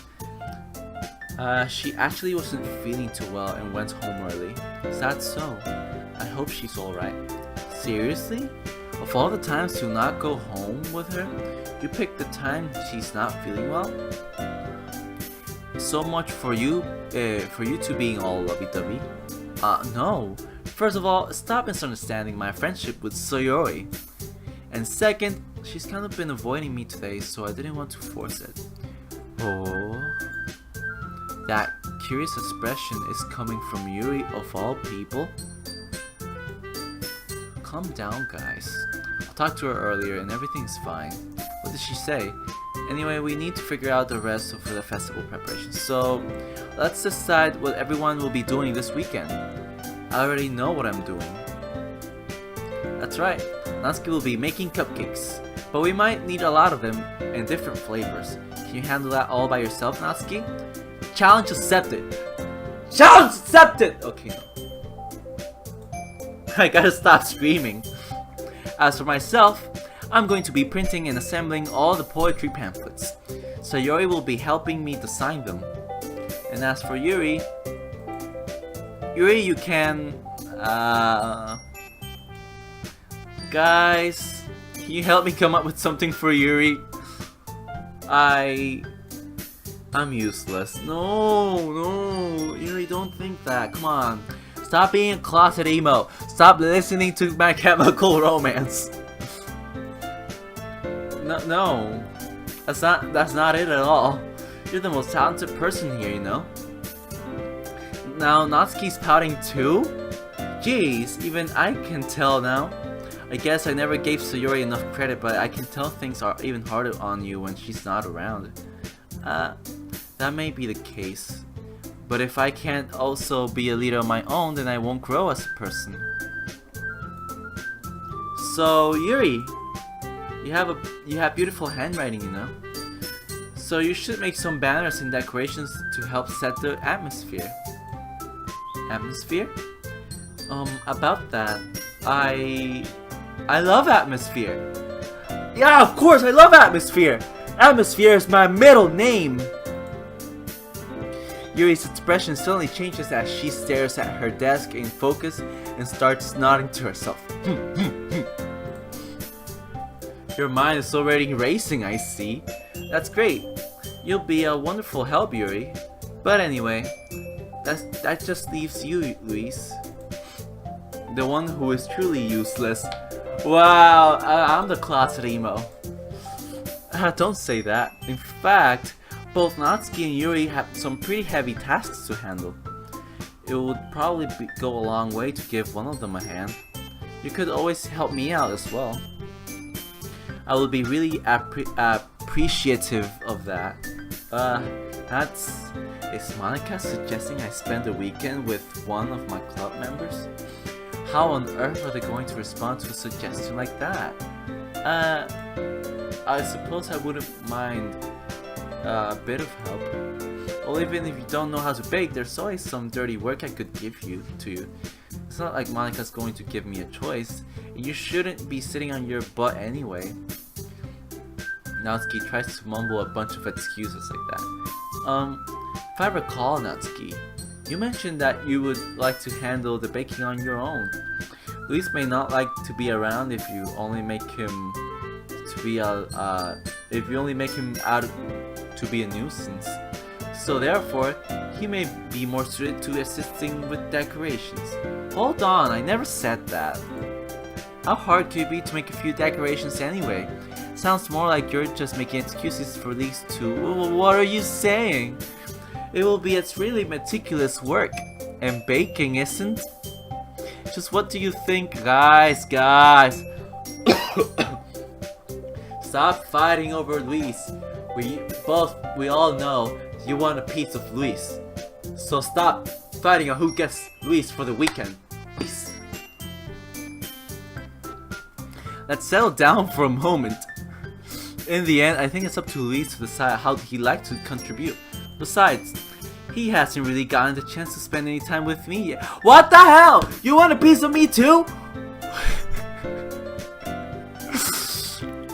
Speaker 1: She actually wasn't feeling too well and went home early. Is that so? I hope she's alright. Seriously? Of all the times to not go home with her, you picked the time she's not feeling well? So much for you two being all lovey-dovey. No. First of all, stop misunderstanding my friendship with Sayori. And second, she's kind of been avoiding me today, so I didn't want to force it. Oh. That curious expression is coming from Yuri of all people? Calm down, guys. I talked to her earlier and everything's fine. What did she say? Anyway, we need to figure out the rest of the festival preparations, so let's decide what everyone will be doing this weekend. I already know what I'm doing. That's right. Natsuki will be making cupcakes, but we might need a lot of them in different flavors. Can you handle that all by yourself, Natsuki? Challenge accepted. Challenge accepted! Okay, no. I gotta stop screaming. As for myself, I'm going to be printing and assembling all the poetry pamphlets. Sayori will be helping me design them. And as for Yuri, you can, guys, can you help me come up with something for Yuri? I'm useless. No, Yuri, don't think that. Come on. Stop being a closet emo. Stop listening to My Chemical Romance. No. That's not it at all. You're the most talented person here, you know? Now, Natsuki's pouting too? Jeez, even I can tell now. I guess I never gave Sayori enough credit, but I can tell things are even harder on you when she's not around. That may be the case. But if I can't also be a leader of my own, then I won't grow as a person. So, Yuri, you have beautiful handwriting, you know? So you should make some banners and decorations to help set the atmosphere. Atmosphere? About that, I love atmosphere. Yeah, of course, I love atmosphere. Atmosphere is my middle name. Yuri's expression suddenly changes as she stares at her desk in focus and starts nodding to herself. Your mind is already racing, I see. That's great. You'll be a wonderful help, Yuri. But anyway, that just leaves you, Luis. The one who is truly useless. Wow, I'm the closet emo. Don't say that. In fact, both Natsuki and Yuri have some pretty heavy tasks to handle. It would probably go a long way to give one of them a hand. You could always help me out as well. I would be really appreciative of that. Is Monica suggesting I spend the weekend with one of my club members? How on earth are they going to respond to a suggestion like that? I suppose I wouldn't mind a bit of help. Well, even if you don't know how to bake, there's always some dirty work I could give to you. It's not like Monica's going to give me a choice, and you shouldn't be sitting on your butt anyway. Natsuki tries to mumble a bunch of excuses like that. If I recall, Natsuki, you mentioned that you would like to handle the baking on your own. Luis may not like to be around if you only make him out to be a nuisance. So therefore, he may be more suited to assisting with decorations. Hold on, I never said that. How hard could it be to make a few decorations anyway? Sounds more like you're just making excuses for these two. What are you saying? It will be really meticulous work, and baking isn't. Just what do you think, guys? Stop fighting over Luis. We all know you want a piece of Luis. So stop fighting on who gets Luis for the weekend, please. Let's settle down for a moment. In the end, I think it's up to Luis to decide how he'd like to contribute. Besides, he hasn't really gotten the chance to spend any time with me yet. What the hell? You want a piece of me too?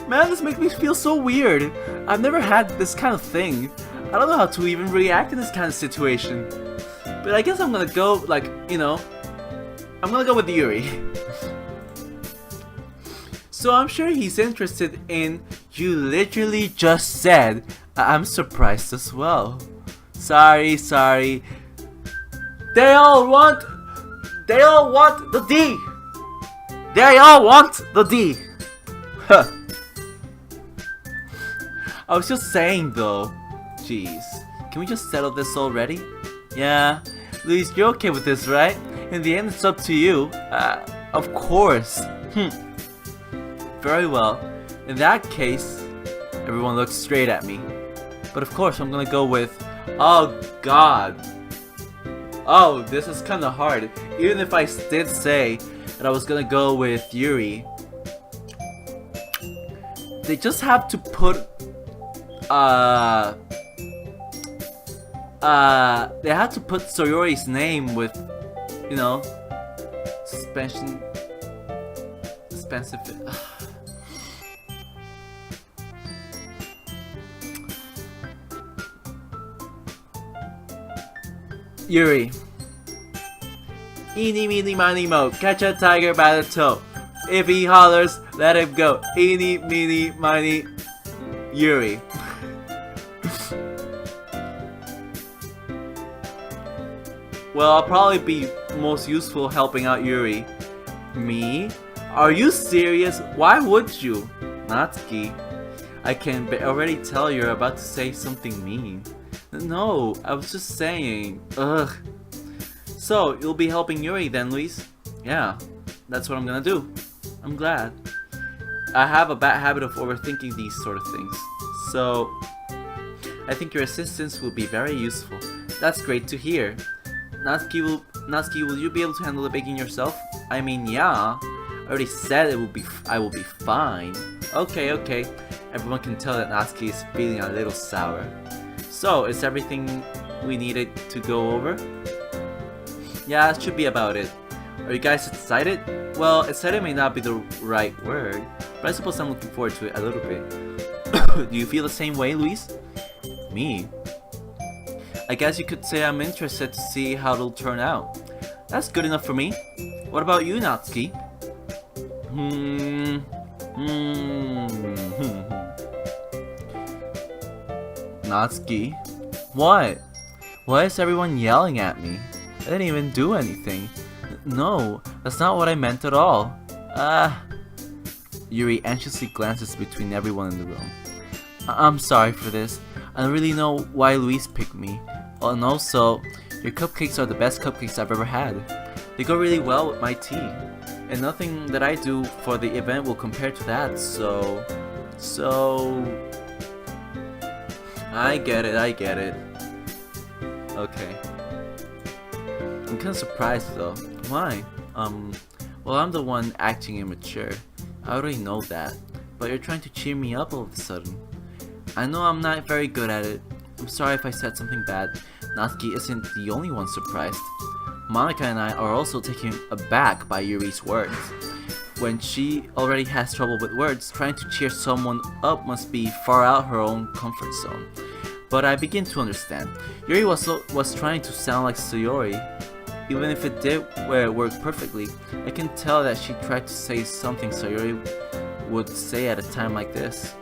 Speaker 1: Man, this makes me feel so weird. I've never had this kind of thing. I don't know how to even react in this kind of situation. But I guess I'm gonna go, I'm gonna go with Yuri. So I'm sure he's interested in, you literally just said, I'm surprised as well. Sorry. They all want the D. They all want the D. Huh. I was just saying though. Jeez. Can we just settle this already? Yeah. Luis, you're okay with this, right? In the end, it's up to you. Of course. Very well. In that case, everyone looks straight at me. But of course, I'm gonna go with, oh god. Oh, this is kinda hard. Even if I did say that I was gonna go with Yuri, they just have to put they have to put Sayori's name with, you know, suspensive. Yuri. Eeny, meeny, miny, mo. Catch a tiger by the toe. If he hollers, let him go. Eeny, meeny, miny, Yuri. Well, I'll probably be most useful helping out Yuri. Me? Are you serious? Why would you? Natsuki, I can already tell you're about to say something mean. No, I was just saying. Ugh. So, you'll be helping Yuri then, Luis? Yeah, that's what I'm gonna do. I'm glad. I have a bad habit of overthinking these sort of things. So, I think your assistance will be very useful. That's great to hear. Natsuki, will you be able to handle the baking yourself? I mean, yeah. I already said I will be fine. Okay. Everyone can tell that Natsuki is feeling a little sour. So, is everything we needed to go over? Yeah, that should be about it. Are you guys excited? Well, excited may not be the right word, but I suppose I'm looking forward to it a little bit. Do you feel the same way, Luis? Me? I guess you could say I'm interested to see how it'll turn out. That's good enough for me. What about you, Natsuki? Natsuki? What? Why is everyone yelling at me? I didn't even do anything. No, that's not what I meant at all. Yuri anxiously glances between everyone in the room. I'm sorry for this. I don't really know why Luis picked me. Oh, and also, your cupcakes are the best cupcakes I've ever had. They go really well with my tea. And nothing that I do for the event will compare to that, so... I get it. Okay. I'm kinda surprised though. Why? Well, I'm the one acting immature. I already know that. But you're trying to cheer me up all of a sudden. I know I'm not very good at it. I'm sorry if I said something bad. Natsuki isn't the only one surprised. Monica and I are also taken aback by Yuri's words. When she already has trouble with words, trying to cheer someone up must be far out her own comfort zone. But I begin to understand. Yuri was trying to sound like Sayori. Even if it did work perfectly, I can tell that she tried to say something Sayori would say at a time like this.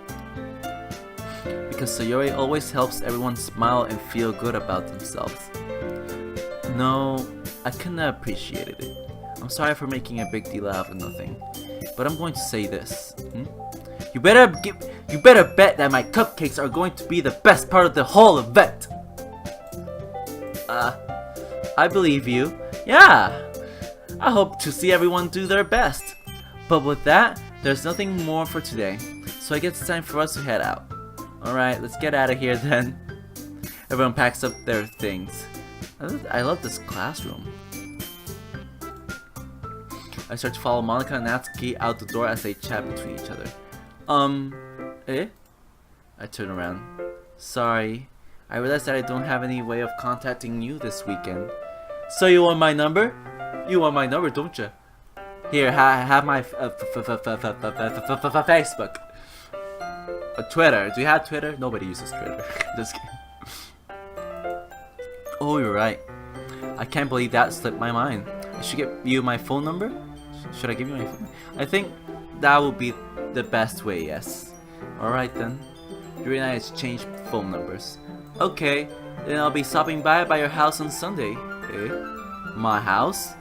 Speaker 1: Because Sayori always helps everyone smile and feel good about themselves. No, I couldn't have appreciated it. I'm sorry for making a big deal out of nothing. But I'm going to say this. You better bet that my cupcakes are going to be the best part of the whole event. I believe you. Yeah. I hope to see everyone do their best. But with that, there's nothing more for today. So I guess it's time for us to head out. Alright, let's get out of here then. Everyone packs up their things. I love this classroom. I start to follow Monica and Natsuki out the door as they chat between each other. Eh? I turn around. Sorry. I realized that I don't have any way of contacting you this weekend. So you want my number? You want my number, don't you? Here, have my Facebook. Twitter. Do you have Twitter? Nobody uses Twitter. Just kidding. Oh, you're right. I can't believe that slipped my mind. I should give you my phone number? Should I give you my phone? I think that would be the best way, yes. Alright then. Yuri and I exchange phone numbers. Okay, then I'll be stopping by your house on Sunday. Eh? My house?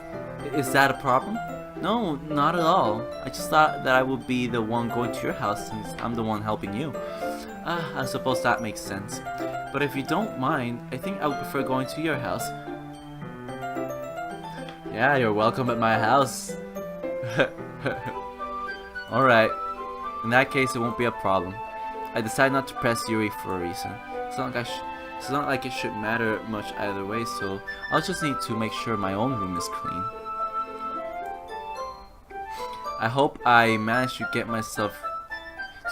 Speaker 1: Is that a problem? No, not at all. I just thought that I would be the one going to your house since I'm the one helping you. I suppose that makes sense. But if you don't mind, I think I would prefer going to your house. Yeah, you're welcome at my house. Alright. In that case, it won't be a problem. I decided not to press Yuri for a reason. It's not like it should matter much either way, so I'll just need to make sure my own room is clean. I hope I managed to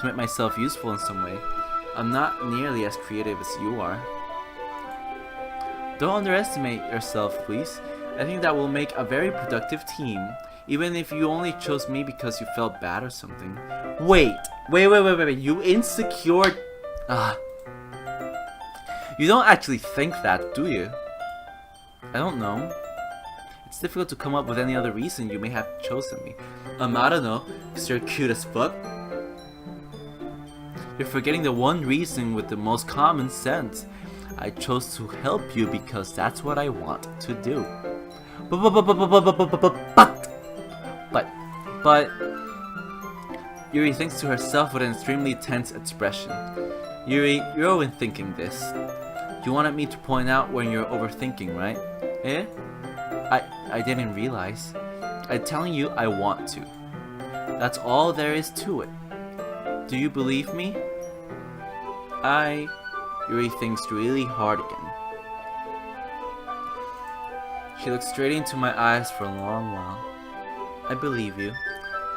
Speaker 1: to make myself useful in some way. I'm not nearly as creative as you are. Don't underestimate yourself, please. I think that will make a very productive team, even if you only chose me because you felt bad or something. Wait, you insecure... You don't actually think that, do you? I don't know. It's difficult to come up with any other reason you may have chosen me. I don't know, because you're cute as fuck. You're forgetting the one reason with the most common sense. I chose to help you because that's what I want to do. But Yuri thinks to herself with an extremely tense expression. Yuri, you're overthinking this. You wanted me to point out when you're overthinking, right? Eh? I didn't realize. I'm telling you I want to. That's all there is to it. Do you believe me? Yuri thinks really hard again. She looks straight into my eyes for a long while. I believe you.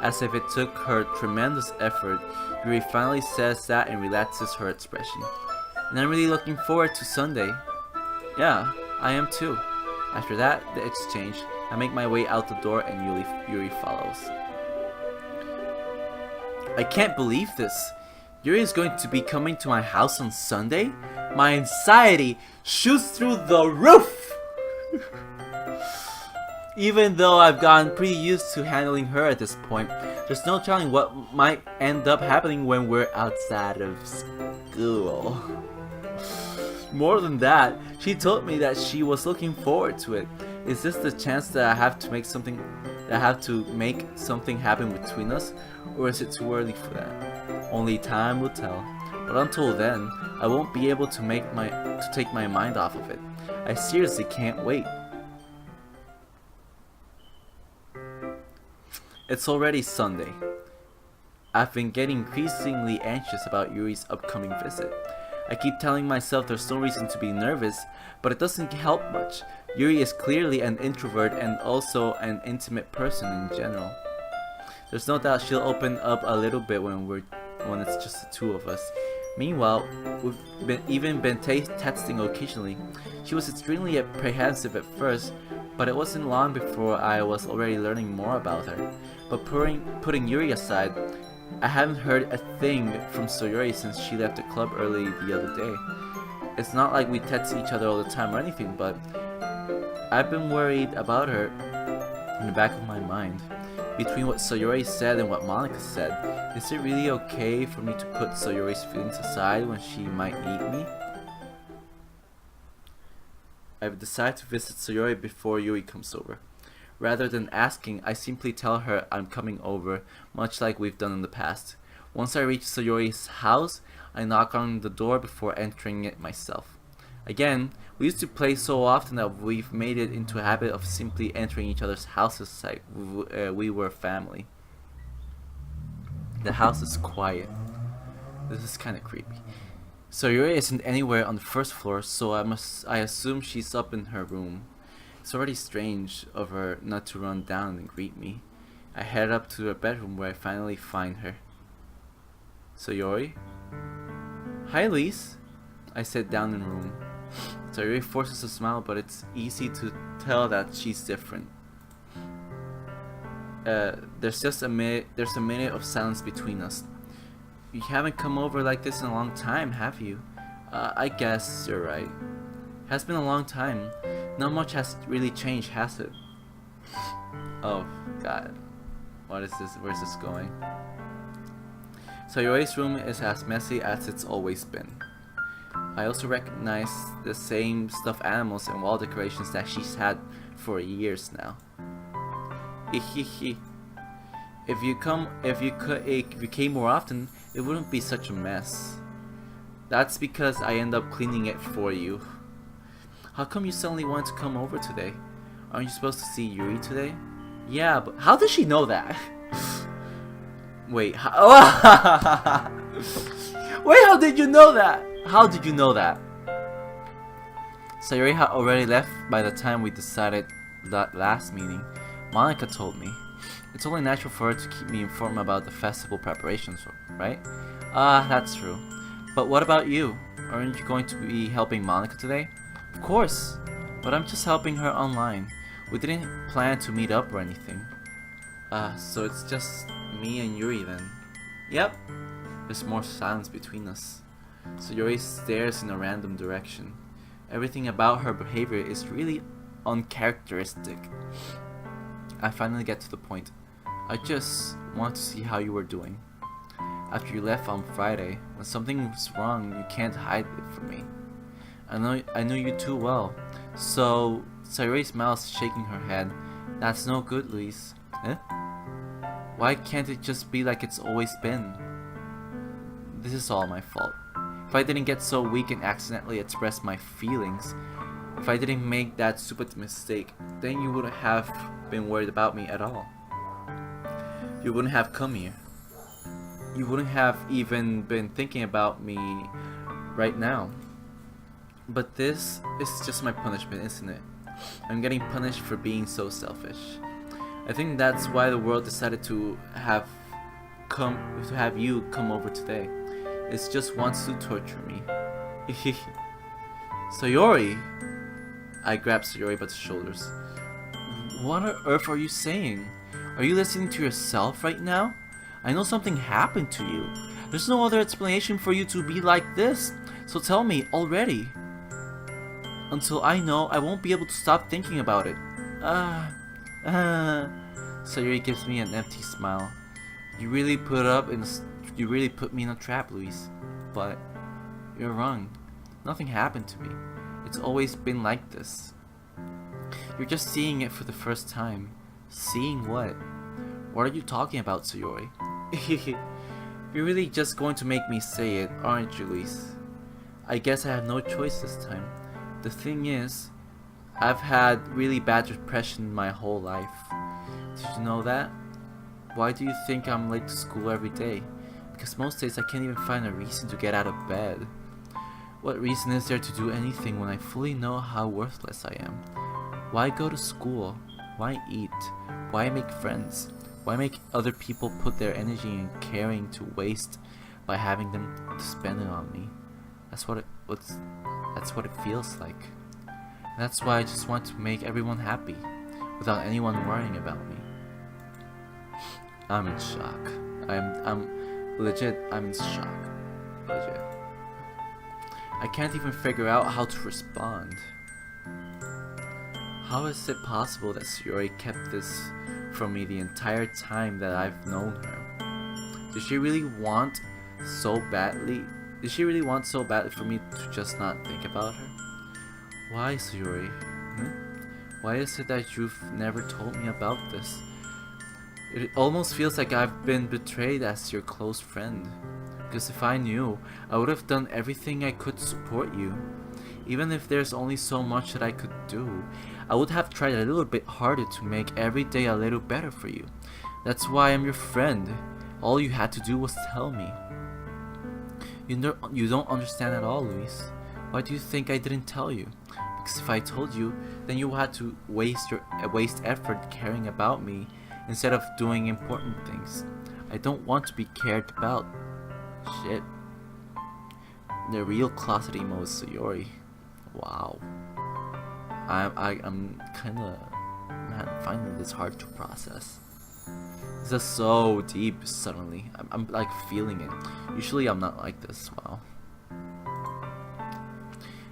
Speaker 1: As if it took her tremendous effort, Yuri finally says that and relaxes her expression. And I'm really looking forward to Sunday. Yeah, I am too. After that, the exchange, I make my way out the door and Yuri follows. I can't believe this. Yuri is going to be coming to my house on Sunday? My anxiety shoots through the roof! Even though I've gotten pretty used to handling her at this point, there's no telling what might end up happening when we're outside of school. More than that, she told me that she was looking forward to it. Is this the chance that I have to make something happen between us, or is it too early for that? Only time will tell. But until then, I won't be able to take my mind off of it. I seriously can't wait. It's already Sunday. I've been getting increasingly anxious about Yuri's upcoming visit. I keep telling myself there's no reason to be nervous, but it doesn't help much. Yuri is clearly an introvert and also an intimate person in general. There's no doubt she'll open up a little bit when it's just the two of us. Meanwhile, we've even been texting occasionally. She was extremely apprehensive at first, but it wasn't long before I was already learning more about her. But putting Yuri aside, I haven't heard a thing from Sayori since she left the club early the other day. It's not like we text each other all the time or anything, but I've been worried about her in the back of my mind. Between what Sayori said and what Monica said, is it really okay for me to put Sayori's feelings aside when she might need me? I've decided to visit Sayori before Yuri comes over. Rather than asking, I simply tell her I'm coming over, much like we've done in the past. Once I reach Sayori's house, I knock on the door before entering it myself. Again, we used to play so often that we've made it into a habit of simply entering each other's houses like we were family. The house is quiet. This is kinda creepy. Sayori isn't anywhere on the first floor, so I assume she's up in her room. It's already strange of her not to run down and greet me. I head up to her bedroom where I finally find her. Sayori? Hi, Lise. I sit down in the room. Sayori forces a smile, but it's easy to tell that she's different. There's a minute of silence between us. You haven't come over like this in a long time, have you? I guess you're right. Has been a long time. Not much has really changed, has it? Oh, God. What is this? Where's this going? Sayori's room is as messy as it's always been. I also recognize the same stuffed animals and wall decorations that she's had for years now. If you came more often, it wouldn't be such a mess. That's because I end up cleaning it for you. How come you suddenly wanted to come over today? Aren't you supposed to see Yuri today? Yeah, but how does she know that? Wait, wait, how did you know that? How did you know that? Sayori had already left by the time we decided that last meeting. Monica told me. It's only natural for her to keep me informed about the festival preparations, right? Ah, that's true. But what about you? Aren't you going to be helping Monica today? Of course, but I'm just helping her online. We didn't plan to meet up or anything. So it's just me and Yuri then? Yep. There's more silence between us. So Yuri stares in a random direction. Everything about her behavior is really uncharacteristic. I finally get to the point. I just want to see how you were doing. After you left on Friday, when something was wrong, you can't hide it from me. I know you too well. So Sayuri's mouth shaking her head. That's no good, Luis. Eh? Why can't it just be like it's always been? This is all my fault. If I didn't get so weak and accidentally express my feelings, if I didn't make that stupid mistake, then you wouldn't have been worried about me at all. You wouldn't have come here. You wouldn't have even been thinking about me right now. But this is just my punishment, isn't it? I'm getting punished for being so selfish. I think that's why the world decided to have you come over today. It just wants to torture me. Sayori! I grabbed Sayori by the shoulders. What on earth are you saying? Are you listening to yourself right now? I know something happened to you. There's no other explanation for you to be like this. So tell me already. Until I know, I won't be able to stop thinking about it. Sayuri gives me an empty smile. You really put me in a trap, Luis. But you're wrong. Nothing happened to me. It's always been like this. You're just seeing it for the first time. Seeing what? What are you talking about, Sayori? You're really just going to make me say it, aren't you, Luis? I guess I have no choice this time. The thing is, I've had really bad depression my whole life. Did you know that? Why do you think I'm late to school every day? Because most days I can't even find a reason to get out of bed. What reason is there to do anything when I fully know how worthless I am? Why go to school? Why eat? Why make friends? Why make other people put their energy and caring to waste by having them to spend it on me? That's what it feels like. And that's why I just want to make everyone happy, without anyone worrying about me. I'm in shock. I'm in shock. Legit. I can't even figure out how to respond. How is it possible that Sayori kept this from me the entire time that I've known her? Did she really want so badly for me to just not think about her? Why, Sayori? Why is it that you've never told me about this? It almost feels like I've been betrayed as your close friend. Because if I knew, I would have done everything I could to support you. Even if there's only so much that I could do, I would have tried a little bit harder to make every day a little better for you. That's why I'm your friend. All you had to do was tell me. You don't understand at all, Luis. Why do you think I didn't tell you? Because if I told you, then you had to waste effort caring about me instead of doing important things. I don't want to be cared about. Shit. The real closet emo is Sayori. Wow. I'm kinda finding this hard to process. This is so deep suddenly. I'm like feeling it. Usually I'm not like this. Wow.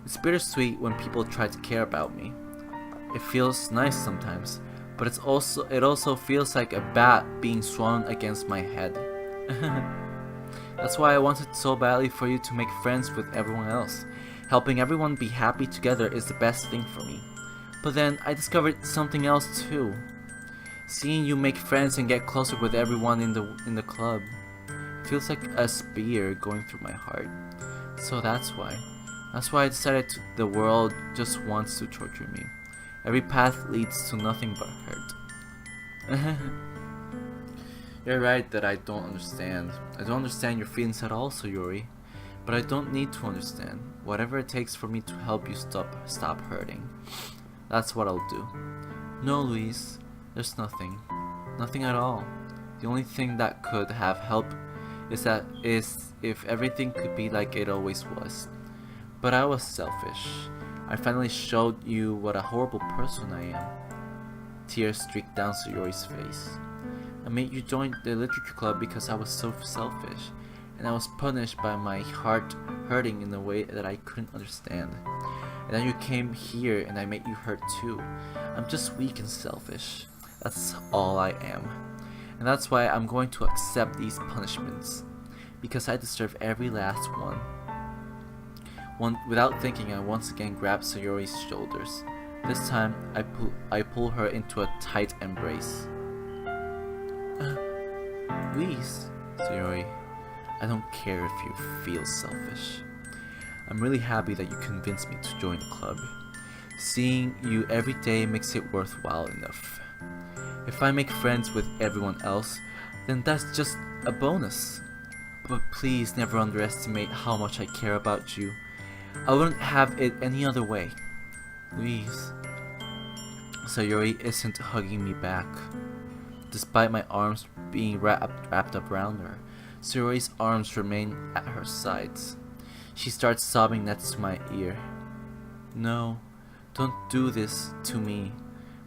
Speaker 1: It's bittersweet when people try to care about me. It feels nice sometimes, but it also feels like a bat being swung against my head. That's why I wanted so badly for you to make friends with everyone else. Helping everyone be happy together is the best thing for me. But then I discovered something else too. Seeing you make friends and get closer with everyone in the club feels like a spear going through my heart. So that's why I decided the world just wants to torture me. Every path leads to nothing but hurt. You're right that I don't understand. I don't understand your feelings at all, Sayori. But I don't need to understand. Whatever it takes for me to help you stop hurting. That's what I'll do. No, Luis. There's nothing. Nothing at all. The only thing that could have helped is if everything could be like it always was. But I was selfish. I finally showed you what a horrible person I am. Tears streaked down Sayori's face. I made you join the literature club because I was so selfish, and I was punished by my heart hurting in a way that I couldn't understand. And then you came here and I made you hurt too. I'm just weak and selfish. That's all I am. And that's why I'm going to accept these punishments. Because I deserve every last one. Without thinking, I once again grabbed Sayori's shoulders. This time, I pull her into a tight embrace. Please, Sayori, I don't care if you feel selfish. I'm really happy that you convinced me to join the club. Seeing you every day makes it worthwhile enough. If I make friends with everyone else, then that's just a bonus. But please never underestimate how much I care about you. I wouldn't have it any other way. Please. Sayori isn't hugging me back. Despite my arms being wrapped up around her, Sayori's arms remain at her sides. She starts sobbing next to my ear. No, don't do this to me.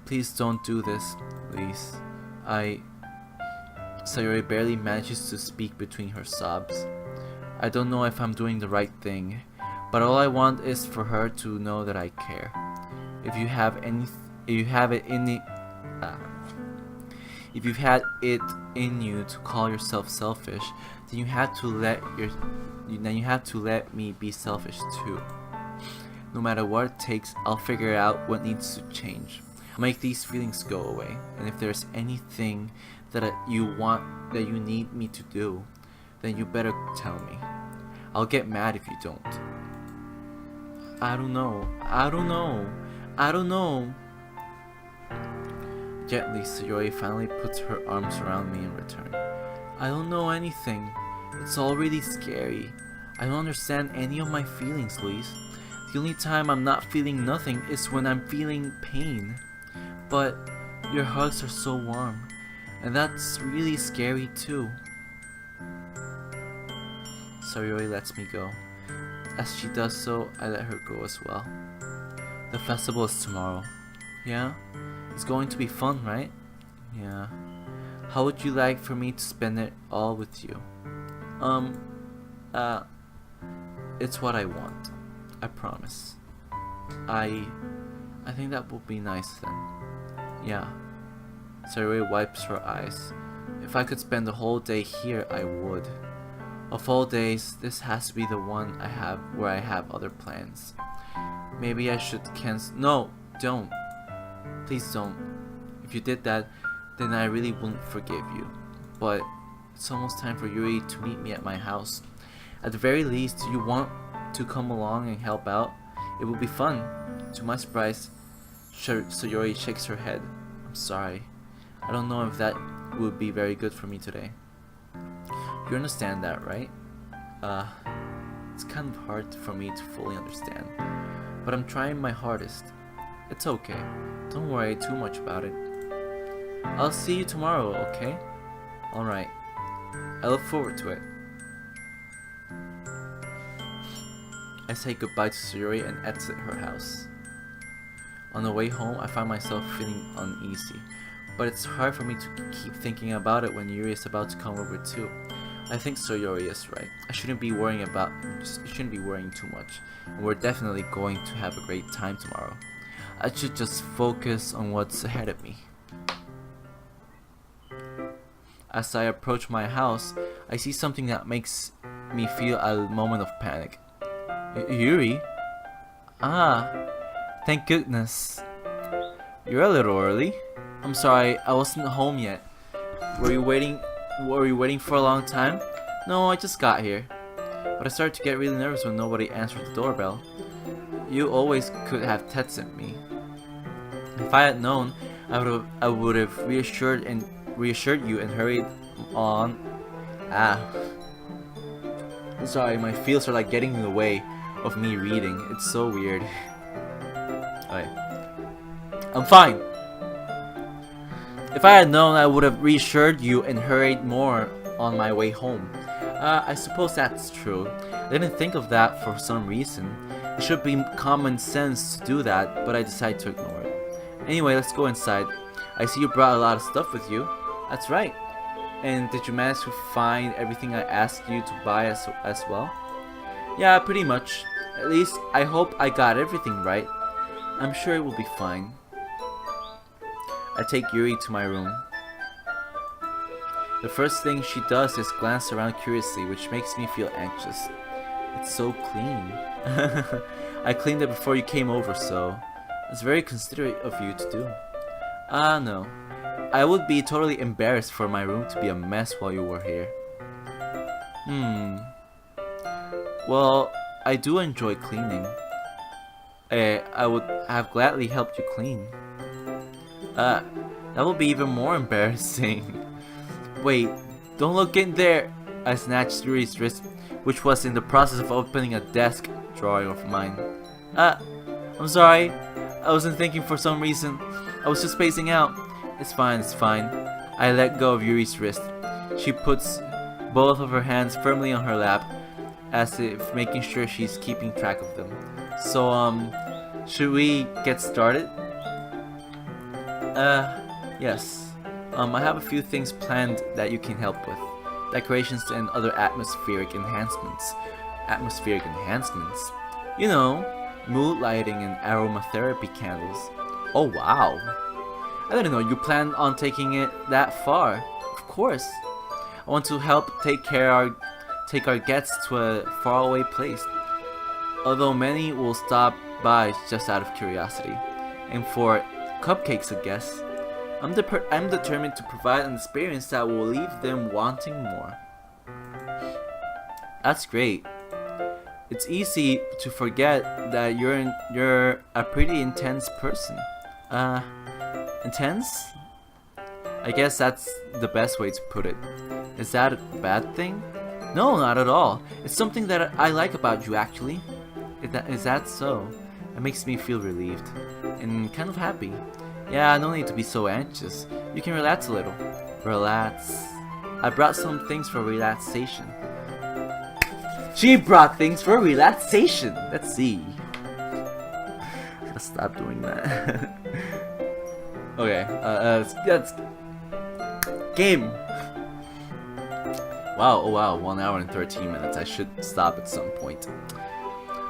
Speaker 1: Please don't do this, please. Sayori barely manages to speak between her sobs. I don't know if I'm doing the right thing, but all I want is for her to know that I care. If you have it in you to call yourself selfish, then you have to let me be selfish too. No matter what it takes, I'll figure out what needs to change. I'll make these feelings go away, and if there's anything that you need me to do, then you better tell me. I'll get mad if you don't. I don't know. Gently, Sayori finally puts her arms around me in return. I don't know anything. It's all really scary. I don't understand any of my feelings, Lise. The only time I'm not feeling nothing is when I'm feeling pain. But your hugs are so warm, and that's really scary too. Sayori lets me go. As she does so, I let her go as well. The festival is tomorrow. Yeah? It's going to be fun, right? Yeah. How would you like for me to spend it all with you? It's what I want. I promise. I think that will be nice then. Yeah. Sayori wipes her eyes. If I could spend the whole day here, I would. Of all days, this has to be the one where I have other plans. Maybe I should cancel. No, don't. Please don't. If you did that, then I really wouldn't forgive you. But it's almost time for Yuri to meet me at my house. At the very least, you want to come along and help out? It will be fun. To my surprise, Sayori shakes her head. I'm sorry. I don't know if that would be very good for me today. You understand that, right? It's kind of hard for me to fully understand. But I'm trying my hardest. It's okay. Don't worry too much about it. I'll see you tomorrow, okay? Alright. I look forward to it. I say goodbye to Sayori and exit her house. On the way home, I find myself feeling uneasy. But it's hard for me to keep thinking about it when Yuri is about to come over too. I think Sayori is right. I shouldn't be worrying too much. And we're definitely going to have a great time tomorrow. I should just focus on what's ahead of me. As I approach my house, I see something that makes me feel a moment of panic. Yuri? Ah, thank goodness. You're a little early. I'm sorry, I wasn't home yet. Were you waiting for a long time? No, I just got here. But I started to get really nervous when nobody answered the doorbell. You always could have texted me. If I had known, I would have reassured you and hurried on. I'm sorry, my feels are like getting in the way of me reading. It's so weird. Alright. I'm fine. If I had known, I would have reassured you and hurried more on my way home. I suppose that's true. I didn't think of that for some reason. It should be common sense to do that, but I decided to ignore it. Anyway, let's go inside. I see you brought a lot of stuff with you. That's right. And did you manage to find everything I asked you to buy as well? Yeah, pretty much. At least, I hope I got everything right. I'm sure it will be fine. I take Yuri to my room. The first thing she does is glance around curiously, which makes me feel anxious. It's so clean. I cleaned it before you came over, so it's very considerate of you to do. No. I would be totally embarrassed for my room to be a mess while you were here. Well, I do enjoy cleaning. I would have gladly helped you clean. That would be even more embarrassing. Wait, don't look in there! I snatched Yuri's wrist, which was in the process of opening a desk drawer of mine. I'm sorry. I wasn't thinking for some reason. I was just spacing out. It's fine, it's fine. I let go of Yuri's wrist. She puts both of her hands firmly on her lap, as if making sure she's keeping track of them. So, should we get started? Yes. I have a few things planned that you can help with. Decorations and other atmospheric enhancements. Atmospheric enhancements? You know, mood lighting and aromatherapy candles. Oh wow! I didn't know you planned on taking it that far. Of course. I want to help take our guests to a faraway place. Although many will stop by just out of curiosity. And for cupcakes, I guess. I'm determined to provide an experience that will leave them wanting more. That's great. It's easy to forget that you're a pretty intense person. Intense? I guess that's the best way to put it. Is that a bad thing? No, not at all. It's something that I like about you, actually. Is that so? It makes me feel relieved and kind of happy. Yeah, no need to be so anxious. You can relax a little. Relax. I brought some things for relaxation. She brought things for relaxation! Let's see. Let's stop doing that. Okay, let's game! Wow, oh wow, 1 hour and 13 minutes. I should stop at some point.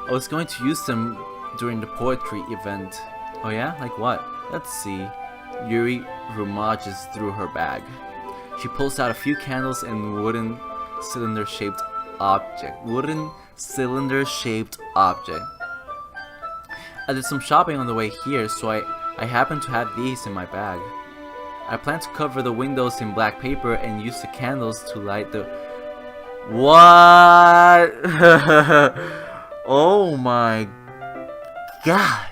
Speaker 1: I was going to use them during the poetry event. Oh yeah? Like what? Let's see. Yuri rummages through her bag. She pulls out a few candles and wooden cylinder-shaped object. I did some shopping on the way here, so I happen to have these in my bag. I plan to cover the windows in black paper and use the candles to light the... What? Oh my god.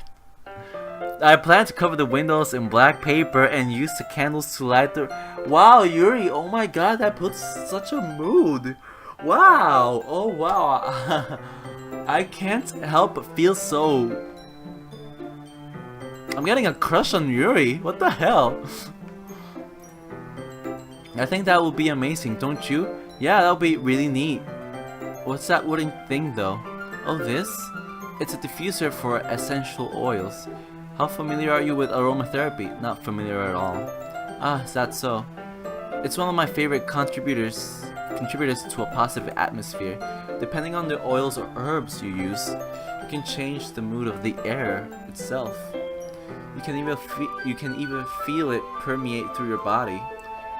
Speaker 1: I plan to cover the windows in black paper and use the candles to light the... Wow, Yuri, oh my god, that puts such a mood. Wow, oh wow. I can't help but feel so... I'm getting a crush on Yuri, what the hell? I think that would be amazing, don't you? Yeah, that would be really neat. What's that wooden thing though? Oh, this? It's a diffuser for essential oils. How familiar are you with aromatherapy? Not familiar at all. Ah, is that so? It's one of my favorite contributors to a positive atmosphere. Depending on the oils or herbs you use, you can change the mood of the air itself. You can even feel it permeate through your body.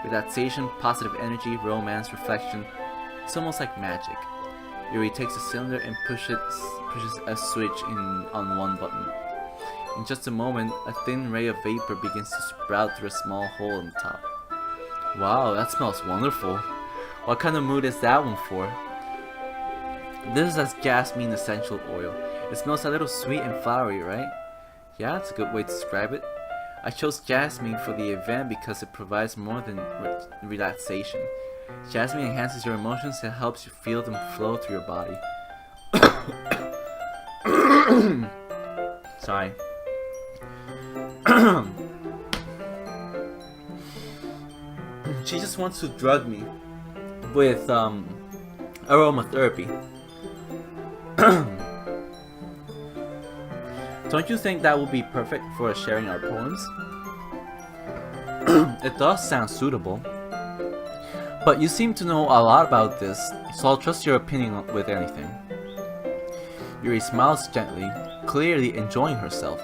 Speaker 1: Relaxation, positive energy, romance, reflection. It's almost like magic. Yuri takes a cylinder and pushes a switch on one button. In just a moment, a thin ray of vapor begins to sprout through a small hole on the top. Wow, that smells wonderful. What kind of mood is that one for? This is jasmine essential oil. It smells a little sweet and flowery, right? Yeah, that's a good way to describe it. I chose jasmine for the event because it provides more than relaxation. Jasmine enhances your emotions and helps you feel them flow through your body. Sorry. She just wants to drug me with aromatherapy. Don't you think that would be perfect for sharing our poems? It does sound suitable. But you seem to know a lot about this, so I'll trust your opinion with anything. Yuri smiles gently, clearly enjoying herself.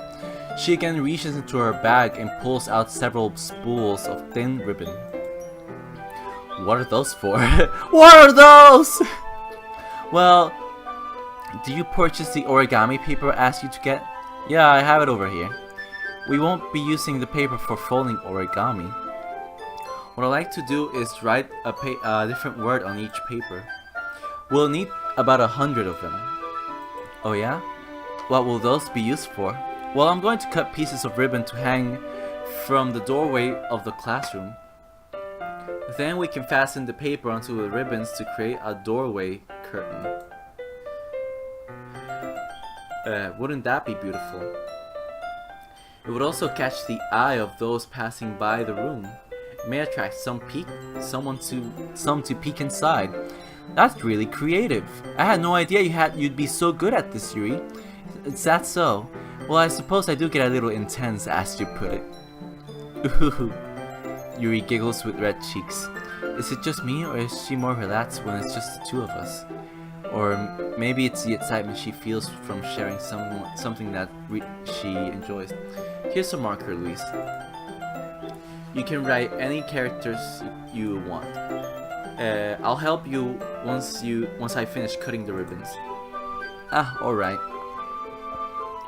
Speaker 1: She again reaches into her bag and pulls out several spools of thin ribbon. What are those for? What are those? Well, do you purchase the origami paper I asked you to get? Yeah, I have it over here. We won't be using the paper for folding origami. What I like to do is write a different word on each paper. We'll need about 100 of them. Oh yeah? What will those be used for? Well, I'm going to cut pieces of ribbon to hang from the doorway of the classroom. Then we can fasten the paper onto the ribbons to create a doorway curtain. Wouldn't that be beautiful? It would also catch the eye of those passing by the room. It may attract some to peek inside. That's really creative. I had no idea you'd be so good at this, Yuri. Is that so? Well, I suppose I do get a little intense, as you put it. Ooh. Yuri giggles with red cheeks. Is it just me, or is she more relaxed when it's just the two of us? Or maybe it's the excitement she feels from sharing something that she enjoys. Here's a marker, Luis. You can write any characters you want. I'll help you once I finish cutting the ribbons. Ah, alright.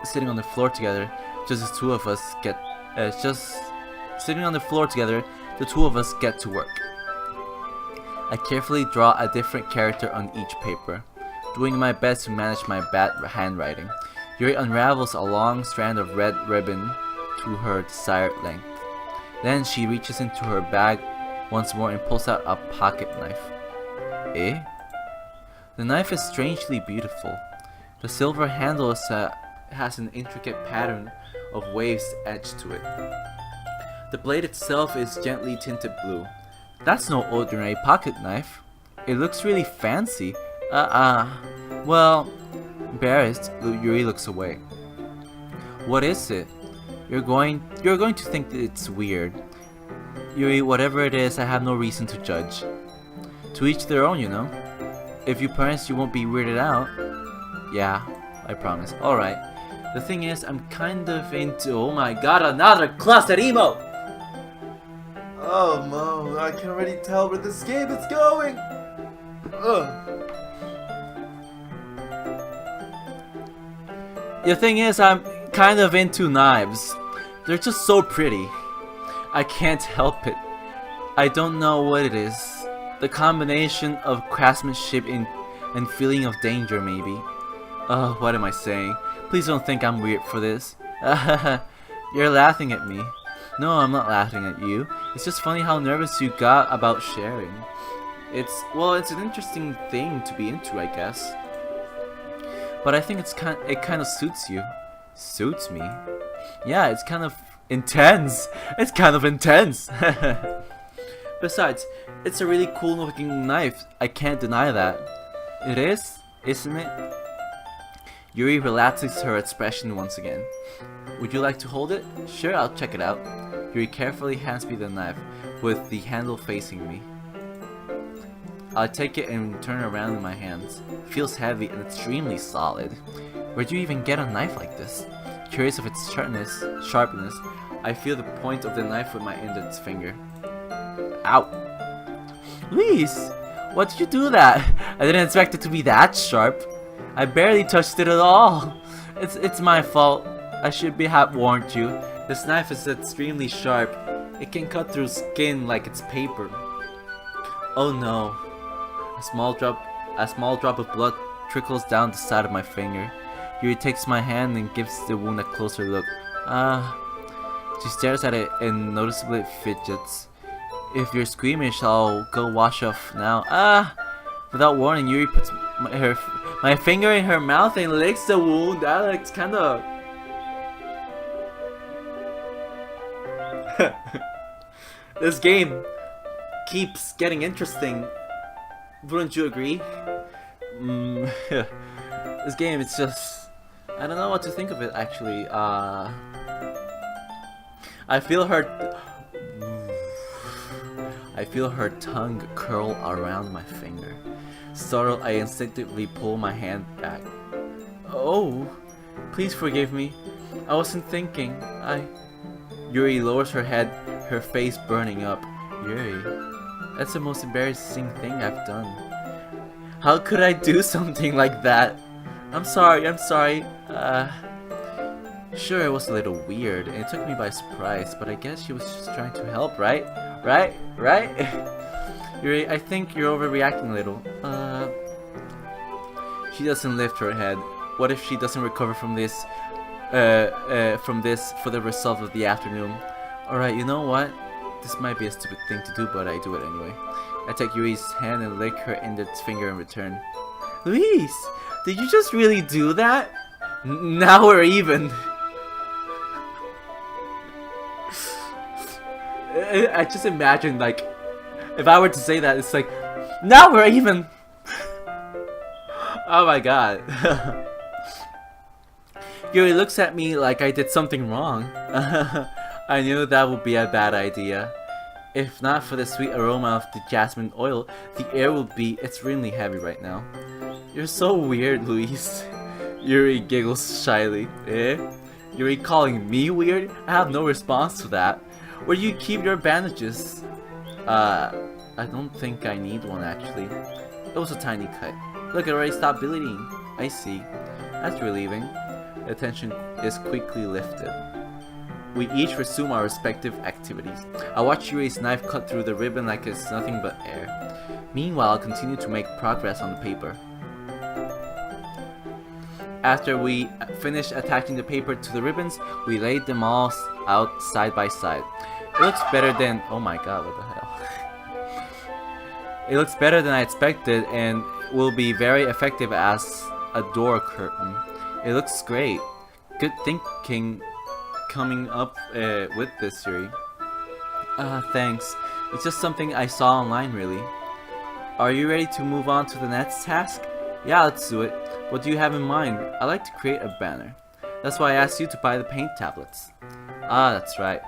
Speaker 1: Sitting on the floor together, just the two of us get to work. I carefully draw a different character on each paper, doing my best to manage my bad handwriting. Yuri unravels a long strand of red ribbon to her desired length. Then she reaches into her bag once more and pulls out a pocket knife. Eh? The knife is strangely beautiful. The silver handle has an intricate pattern of waves etched to it. The blade itself is gently tinted blue. That's no ordinary pocket knife. It looks really fancy. Well, embarrassed, Yuri looks away. What is it? You're going to think that it's weird. Yuri, whatever it is, I have no reason to judge. To each their own, you know. If you promise you won't be weirded out. Yeah, I promise. Alright. The thing is, I'm kind of into... Oh my god, another cluster emo!
Speaker 2: Oh, Mo, I can already tell where this game is going! Ugh.
Speaker 1: The thing is, I'm kind of into knives. They're just so pretty. I can't help it. I don't know what it is. The combination of craftsmanship and feeling of danger, maybe. Oh, what am I saying? Please don't think I'm weird for this. You're laughing at me. No, I'm not laughing at you. It's just funny how nervous you got about sharing. It's an interesting thing to be into, I guess. But I think it kind of suits you. Suits me? Yeah, it's kind of intense. It's kind of intense. Besides, it's a really cool looking knife. I can't deny that. It is, isn't it? Yuri relaxes her expression once again. Would you like to hold it? Sure, I'll check it out. Yuri carefully hands me the knife, with the handle facing me. I take it and turn it around in my hands. It feels heavy and extremely solid. Where'd you even get a knife like this? Curious of its sharpness, I feel the point of the knife with my index finger. Ow! Luis! Why did you do that? I didn't expect it to be that sharp. I barely touched it at all. It's my fault. I should have warned you. This knife is extremely sharp. It can cut through skin like it's paper. Oh no. A small drop of blood trickles down the side of my finger. Yuri takes my hand and gives the wound a closer look. She stares at it and noticeably fidgets. If you're squeamish, I'll go wash off now. Without warning, Yuri puts my finger in her mouth and licks the wound. That looks kinda... This game keeps getting interesting. Wouldn't you agree? This game, it's just... I don't know what to think of it, actually. I feel her tongue curl around my finger. Startled, I instinctively pull my hand back. Oh, please forgive me. I wasn't thinking. Yuri lowers her head, her face burning up. Yuri, that's the most embarrassing thing I've done. How could I do something like that? I'm sorry. Sure, it was a little weird, and it took me by surprise, but I guess she was just trying to help, right? Right? Yuri, I think you're overreacting a little. She doesn't lift her head. What if she doesn't recover from this for the rest of the afternoon? Alright, you know what? This might be a stupid thing to do, but I do it anyway. I take Yuri's hand and lick her index finger in return. Luis, did you just really do that? Now we're even. I just imagine, like, if I were to say that, it's like, now we're even. Oh my god. Yuri looks at me like I did something wrong. I knew that would be a bad idea. If not for the sweet aroma of the jasmine oil, the air would be extremely heavy right now. You're so weird, Luis. Yuri giggles shyly. Eh? Yuri calling me weird? I have no response to that. Where do you keep your bandages? I don't think I need one actually. It was a tiny cut. Look, it already stopped bleeding. I see. That's relieving. The tension is quickly lifted. We each resume our respective activities. I watch Yuri's knife cut through the ribbon like it's nothing but air. Meanwhile, I continue to make progress on the paper. After we finish attaching the paper to the ribbons, we laid them all out side by side. It looks better than... Oh my god, what the hell? It looks better than I expected and will be very effective as a door curtain. It looks great. Good thinking coming up with this, Yuri. Thanks. It's just something I saw online, really. Are you ready to move on to the next task? Yeah, let's do it. What do you have in mind? I'd like to create a banner. That's why I asked you to buy the paint tablets. Ah, that's right.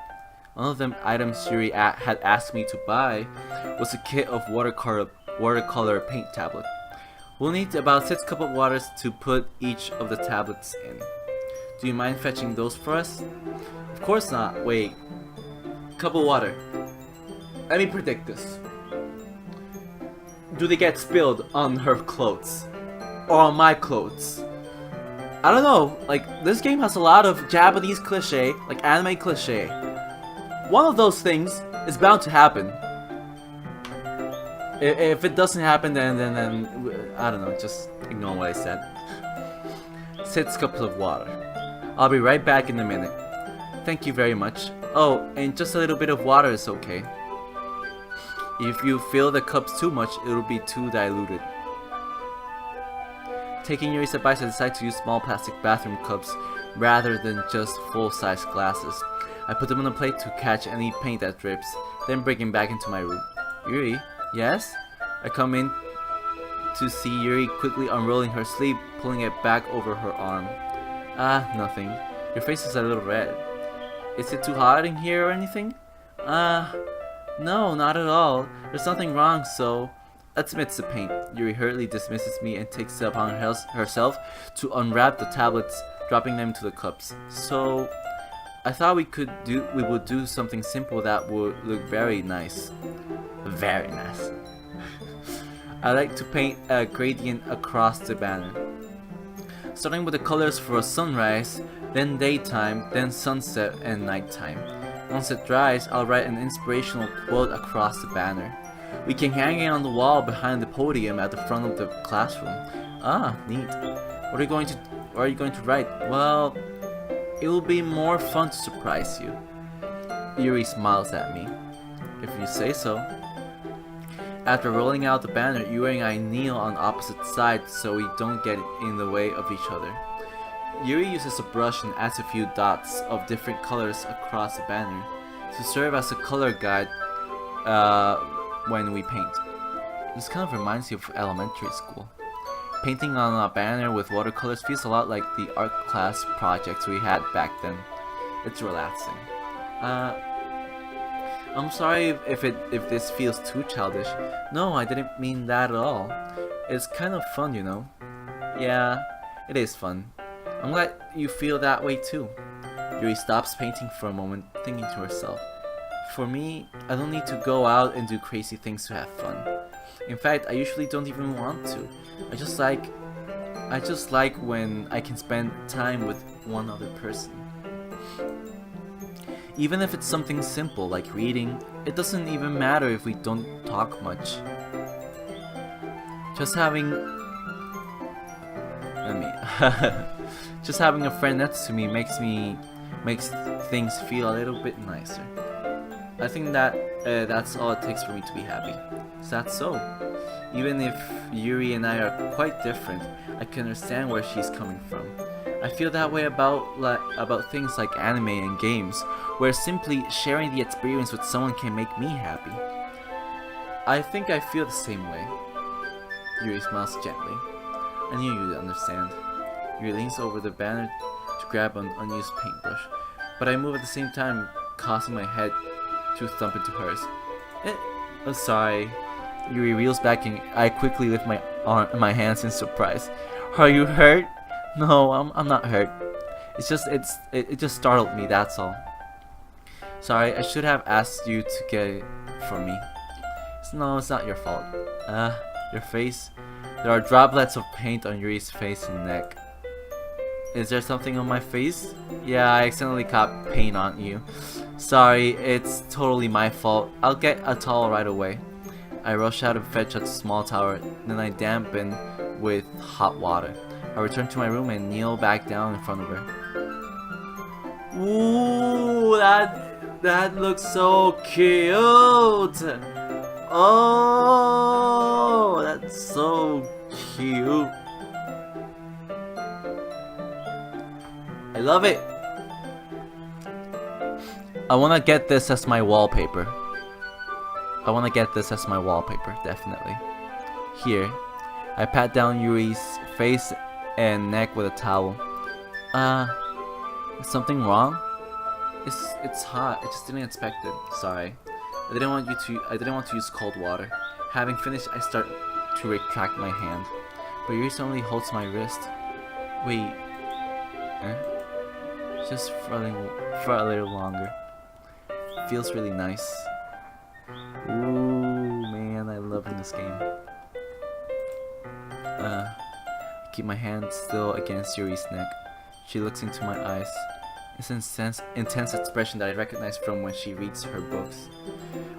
Speaker 1: One of the items Yuri had asked me to buy was a kit of watercolor paint tablet. We'll need about 6 cups of water to put each of the tablets in. Do you mind fetching those for us? Of course not. Wait. Cup of water. Let me predict this. Do they get spilled on her clothes? Or on my clothes? I don't know. Like, this game has a lot of Japanese cliche, like anime cliche. One of those things is bound to happen. If it doesn't happen, then I don't know. Just ignore what I said. 6 cups of water. I'll be right back in a minute. Thank you very much. Oh, and just a little bit of water is okay. If you fill the cups too much, it'll be too diluted. Taking Yuri's advice, I decide to use small plastic bathroom cups rather than just full-size glasses. I put them on a plate to catch any paint that drips, then bring them back into my room. Yuri? Yes? I come in to see Yuri quickly unrolling her sleeve, pulling it back over her arm. Ah, nothing. Your face is a little red. Is it too hot in here or anything? No, not at all. There's nothing wrong, so... Let's mix the paint. Yuri hurriedly dismisses me and takes it upon herself to unwrap the tablets, dropping them to the cups. So... I thought we would do something simple that would look very nice. Very nice. I like to paint a gradient across the banner. Starting with the colors for a sunrise, then daytime, then sunset and nighttime. Once it dries, I'll write an inspirational quote across the banner. We can hang it on the wall behind the podium at the front of the classroom. Ah, neat. What are you going to write? Well, it will be more fun to surprise you. Yuri smiles at me. If you say so. After rolling out the banner, Yuri and I kneel on opposite sides so we don't get in the way of each other. Yuri uses a brush and adds a few dots of different colors across the banner to serve as a color guide when we paint. This kind of reminds you of elementary school. Painting on a banner with watercolors feels a lot like the art class projects we had back then. It's relaxing. I'm sorry if this feels too childish. No, I didn't mean that at all. It's kind of fun, you know. Yeah, it is fun. I'm glad you feel that way too. Yuri stops painting for a moment, thinking to herself. For me, I don't need to go out and do crazy things to have fun. In fact, I usually don't even want to. I just like when I can spend time with one other person. Even if it's something simple like reading, it doesn't even matter if we don't talk much. Just having just having a friend next to me makes things feel a little bit nicer. I think that's all it takes for me to be happy. Is that so? Even if Yuri and I are quite different, I can understand where she's coming from. I feel that way about things like anime and games, where simply sharing the experience with someone can make me happy. I think I feel the same way. Yuri smiles gently. I knew you'd understand. Yuri leans over the banner to grab an unused paintbrush, but I move at the same time, causing my head to thump into hers. Oh, sorry. Yuri reels back and I quickly lift my hands in surprise. Are you hurt? No, I'm not hurt. It just startled me, that's all. Sorry, I should have asked you to get it for me. No, it's not your fault. Your face. There are droplets of paint on Yuri's face and neck. Is there something on my face? Yeah, I accidentally caught paint on you. Sorry, it's totally my fault. I'll get a towel right away. I rush out and fetch a small towel, then I dampen with hot water. I return to my room and kneel back down in front of her. Ooh, that looks so cute! Oh, that's so cute. I love it. I wanna get this as my wallpaper. Definitely. Here, I pat down Yuri's face and neck with a towel. Is something wrong? It's hot. I just didn't expect it. Sorry. I didn't want to use cold water. Having finished, I start to retract my hand, but Yuri suddenly holds my wrist. Wait. Just for a little longer. Feels really nice. Ooh, man, I love this game. Keep my hand still against Yuri's neck. She looks into my eyes. It's an intense expression that I recognize from when she reads her books.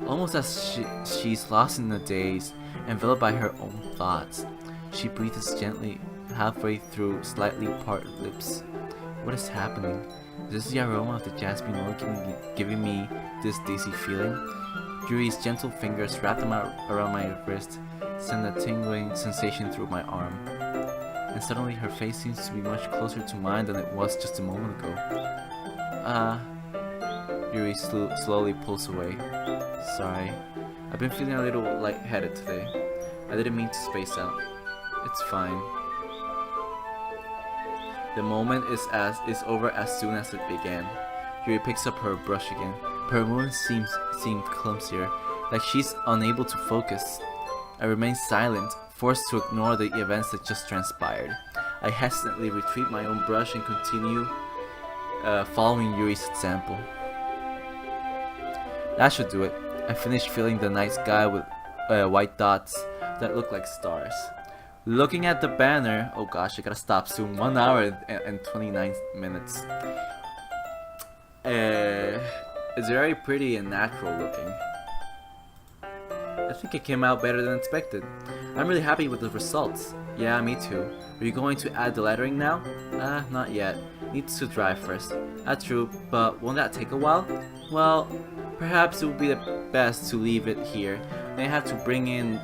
Speaker 1: Almost as she's lost in the daze, enveloped by her own thoughts. She breathes gently, halfway through slightly parted lips. What is happening? Is this the aroma of the jasmine oil giving me this dizzy feeling? Yuri's gentle fingers wrap them around my wrist, send a tingling sensation through my arm. And suddenly her face seems to be much closer to mine than it was just a moment ago. Yuri slowly pulls away. Sorry. I've been feeling a little lightheaded today. I didn't mean to space out. It's fine. The moment is over as soon as it began. Yuri picks up her brush again. Her movements seemed clumsier, like she's unable to focus. I remain silent, forced to ignore the events that just transpired. I hesitantly retrieve my own brush and continue following Yuri's example. That should do it. I finished filling the night sky with white dots that look like stars. Looking at the banner, oh gosh, I gotta stop soon. 1 hour and 29 minutes. It's very pretty and natural looking. I think it came out better than expected. I'm really happy with the results. Yeah, me too. Are you going to add the lettering now? Not yet. Needs to dry first. That's true, but won't that take a while? Well, perhaps it would be the best to leave it here. Then I have to bring it in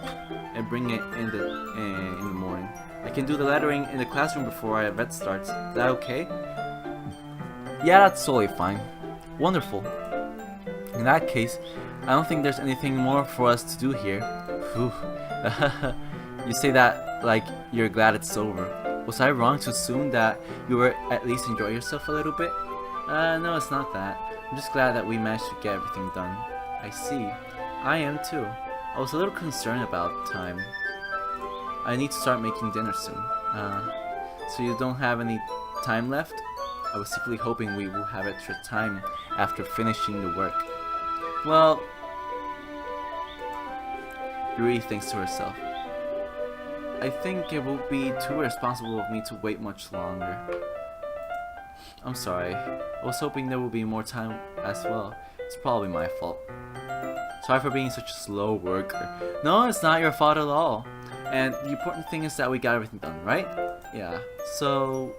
Speaker 1: the morning. I can do the lettering in the classroom before our vet starts. Is that okay? Yeah, that's totally fine. Wonderful. In that case, I don't think there's anything more for us to do here. Whew. You say that like you're glad it's over. Was I wrong to assume that you were at least enjoy yourself a little bit? No, it's not that. I'm just glad that we managed to get everything done. I see. I am too. I was a little concerned about time. I need to start making dinner soon. So you don't have any time left? I was secretly hoping we will have extra time after finishing the work. Well, Yuri thinks to herself. I think it will be too irresponsible of me to wait much longer. I'm sorry. I was hoping there would be more time as well. It's probably my fault. Sorry for being such a slow worker. No, it's not your fault at all. And the important thing is that we got everything done, right? Yeah, so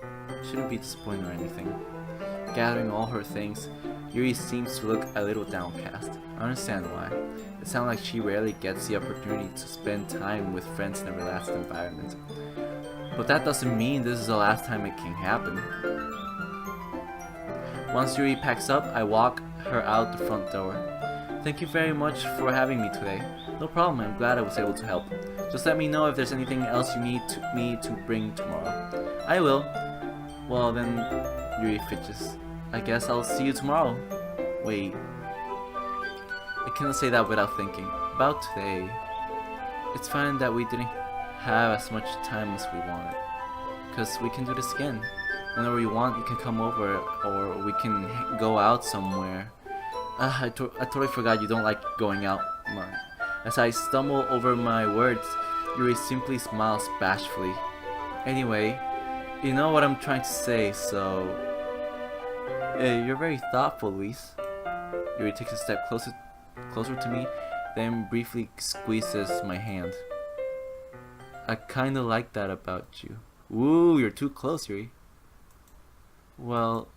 Speaker 1: shouldn't be disappointed or anything. Gathering all her things, Yuri seems to look a little downcast. I understand why. It sounds like she rarely gets the opportunity to spend time with friends in a relaxed environment. But that doesn't mean this is the last time it can happen. Once Yuri packs up, I walk her out the front door. Thank you very much for having me today. No problem, I'm glad I was able to help. Just let me know if there's anything else you need me to bring tomorrow. I will. Well then, Yuri fidgets. I guess I'll see you tomorrow. Wait. I cannot say that without thinking. About today. It's fine that we didn't have as much time as we wanted. Because we can do this again. Whenever you want, you can come over, or we can go out somewhere. I totally forgot you don't like going out. As I stumble over my words, Yuri simply smiles bashfully. Anyway, you know what I'm trying to say, so... you're very thoughtful, Luis. Yuri takes a step closer to me, then briefly squeezes my hand. I kinda like that about you. Ooh, you're too close, Yuri. Well,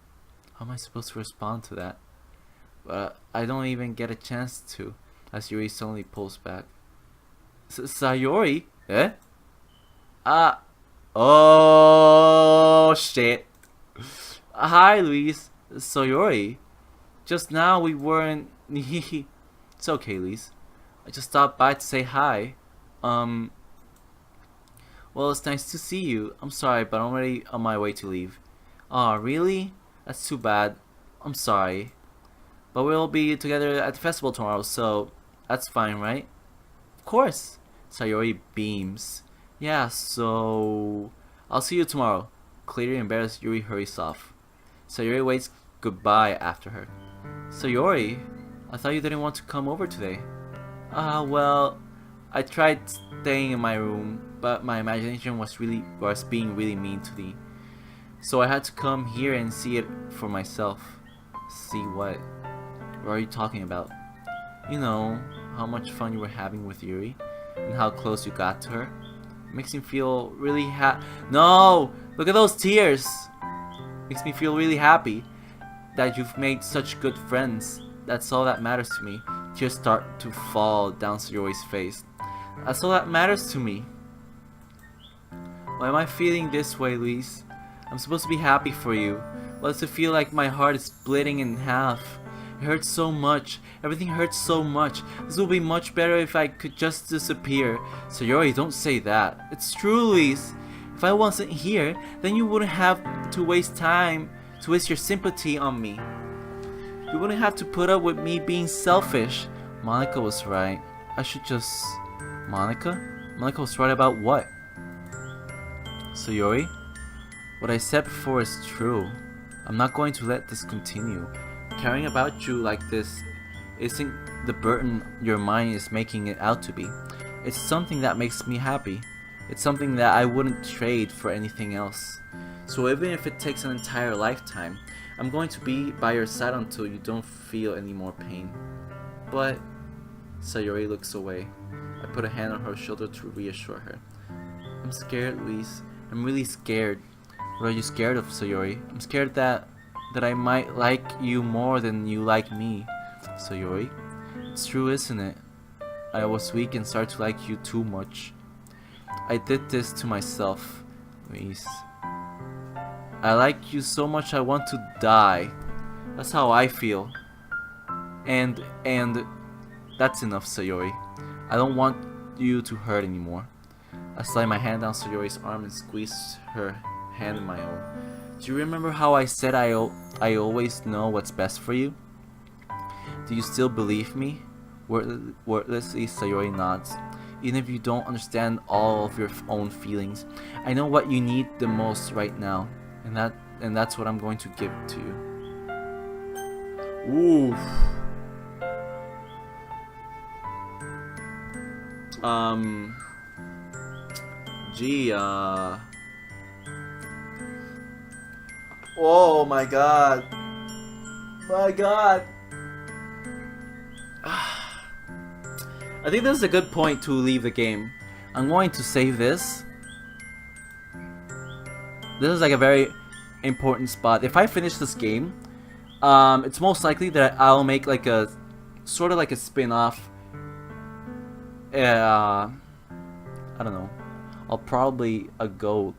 Speaker 1: how am I supposed to respond to that? I don't even get a chance to, as Yuri suddenly pulls back. Sayori? Eh? Oh shit. Hi, Luis. Sayori. Just now we weren't. It's okay, Luis. I just stopped by to say hi. Well, it's nice to see you. I'm sorry, but I'm already on my way to leave. Aw, really? That's too bad. I'm sorry. But we'll be together at the festival tomorrow, so that's fine, right? Of course. Sayori beams. Yeah, so... I'll see you tomorrow. Clearly embarrassed, Yuri hurries off. Sayori waves goodbye after her. Sayori? I thought you didn't want to come over today. Well... I tried staying in my room, but my imagination was being really mean to me. So I had to come here and see it for myself. See what? What are you talking about? You know, how much fun you were having with Yuri, and how close you got to her. It makes me feel really No! Look at those tears! Makes me feel really happy that you've made such good friends. That's all that matters to me. Tears start to fall down Sayori's face. That's all that matters to me. Why am I feeling this way, Luis? I'm supposed to be happy for you. Why does it feel like my heart is splitting in half? It hurts so much. Everything hurts so much. This would be much better if I could just disappear. Sayori, don't say that. It's true, Luis. If I wasn't here, then you wouldn't have to waste your sympathy on me. You wouldn't have to put up with me being selfish. Monica was right. I should just... Monica? Monica was right about what? Sayori? What I said before is true. I'm not going to let this continue. Caring about you like this isn't the burden your mind is making it out to be. It's something that makes me happy. It's something that I wouldn't trade for anything else. So even if it takes an entire lifetime, I'm going to be by your side until you don't feel any more pain. But... Sayori looks away. I put a hand on her shoulder to reassure her. I'm scared, Luis. I'm really scared. What are you scared of, Sayori? I'm scared that I might like you more than you like me. Sayori? It's true, isn't it? I was weak and started to like you too much. I did this to myself, Luis. I like you so much I want to die. That's how I feel. And That's enough, Sayori. I don't want you to hurt anymore. I slid my hand down Sayori's arm and squeezed her hand in my own. Do you remember how I said I always know what's best for you? Do you still believe me? Wordlessly, Sayori nods. Even if you don't understand all of your own feelings, I know what you need the most right now, and that's what I'm going to give to you. Ooh. Gee,
Speaker 2: Oh my god. My god.
Speaker 1: I think this is a good point to leave the game. I'm going to save this. This is like a very important spot. If I finish this game, it's most likely that I'll make like a sort of like a spin-off. I don't know. I'll probably go.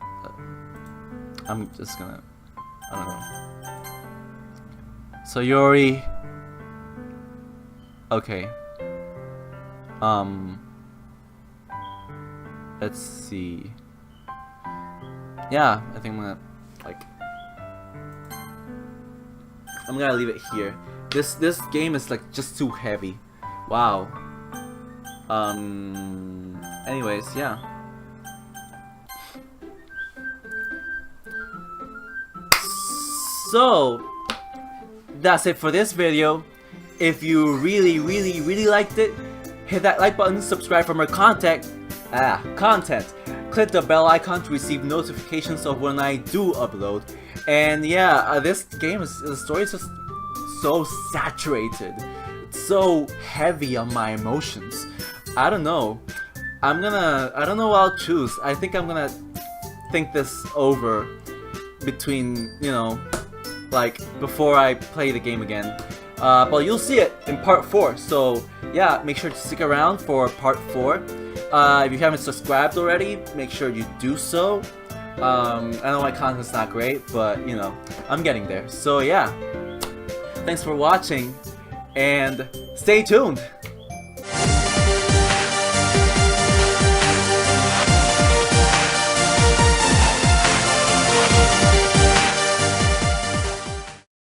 Speaker 1: I'm just gonna. I don't know. Sayori. Okay. Let's see. Yeah, I think I'm gonna I'm gonna leave it here. This game is like just too heavy. Wow. Anyways, yeah. So that's it for this video. If you really liked it, hit that like button, subscribe for more content. Click the bell icon to receive notifications of when I do upload. And yeah, this game the story is just so saturated. It's so heavy on my emotions. I don't know. I don't know what I'll choose. I think I'm gonna think this over between, you know, like before I play the game again. But you'll see it in part 4. So yeah, make sure to stick around for part 4. If you haven't subscribed already, make sure you do so. I know my content's not great, but you know, I'm getting there. So yeah, thanks for watching and stay tuned.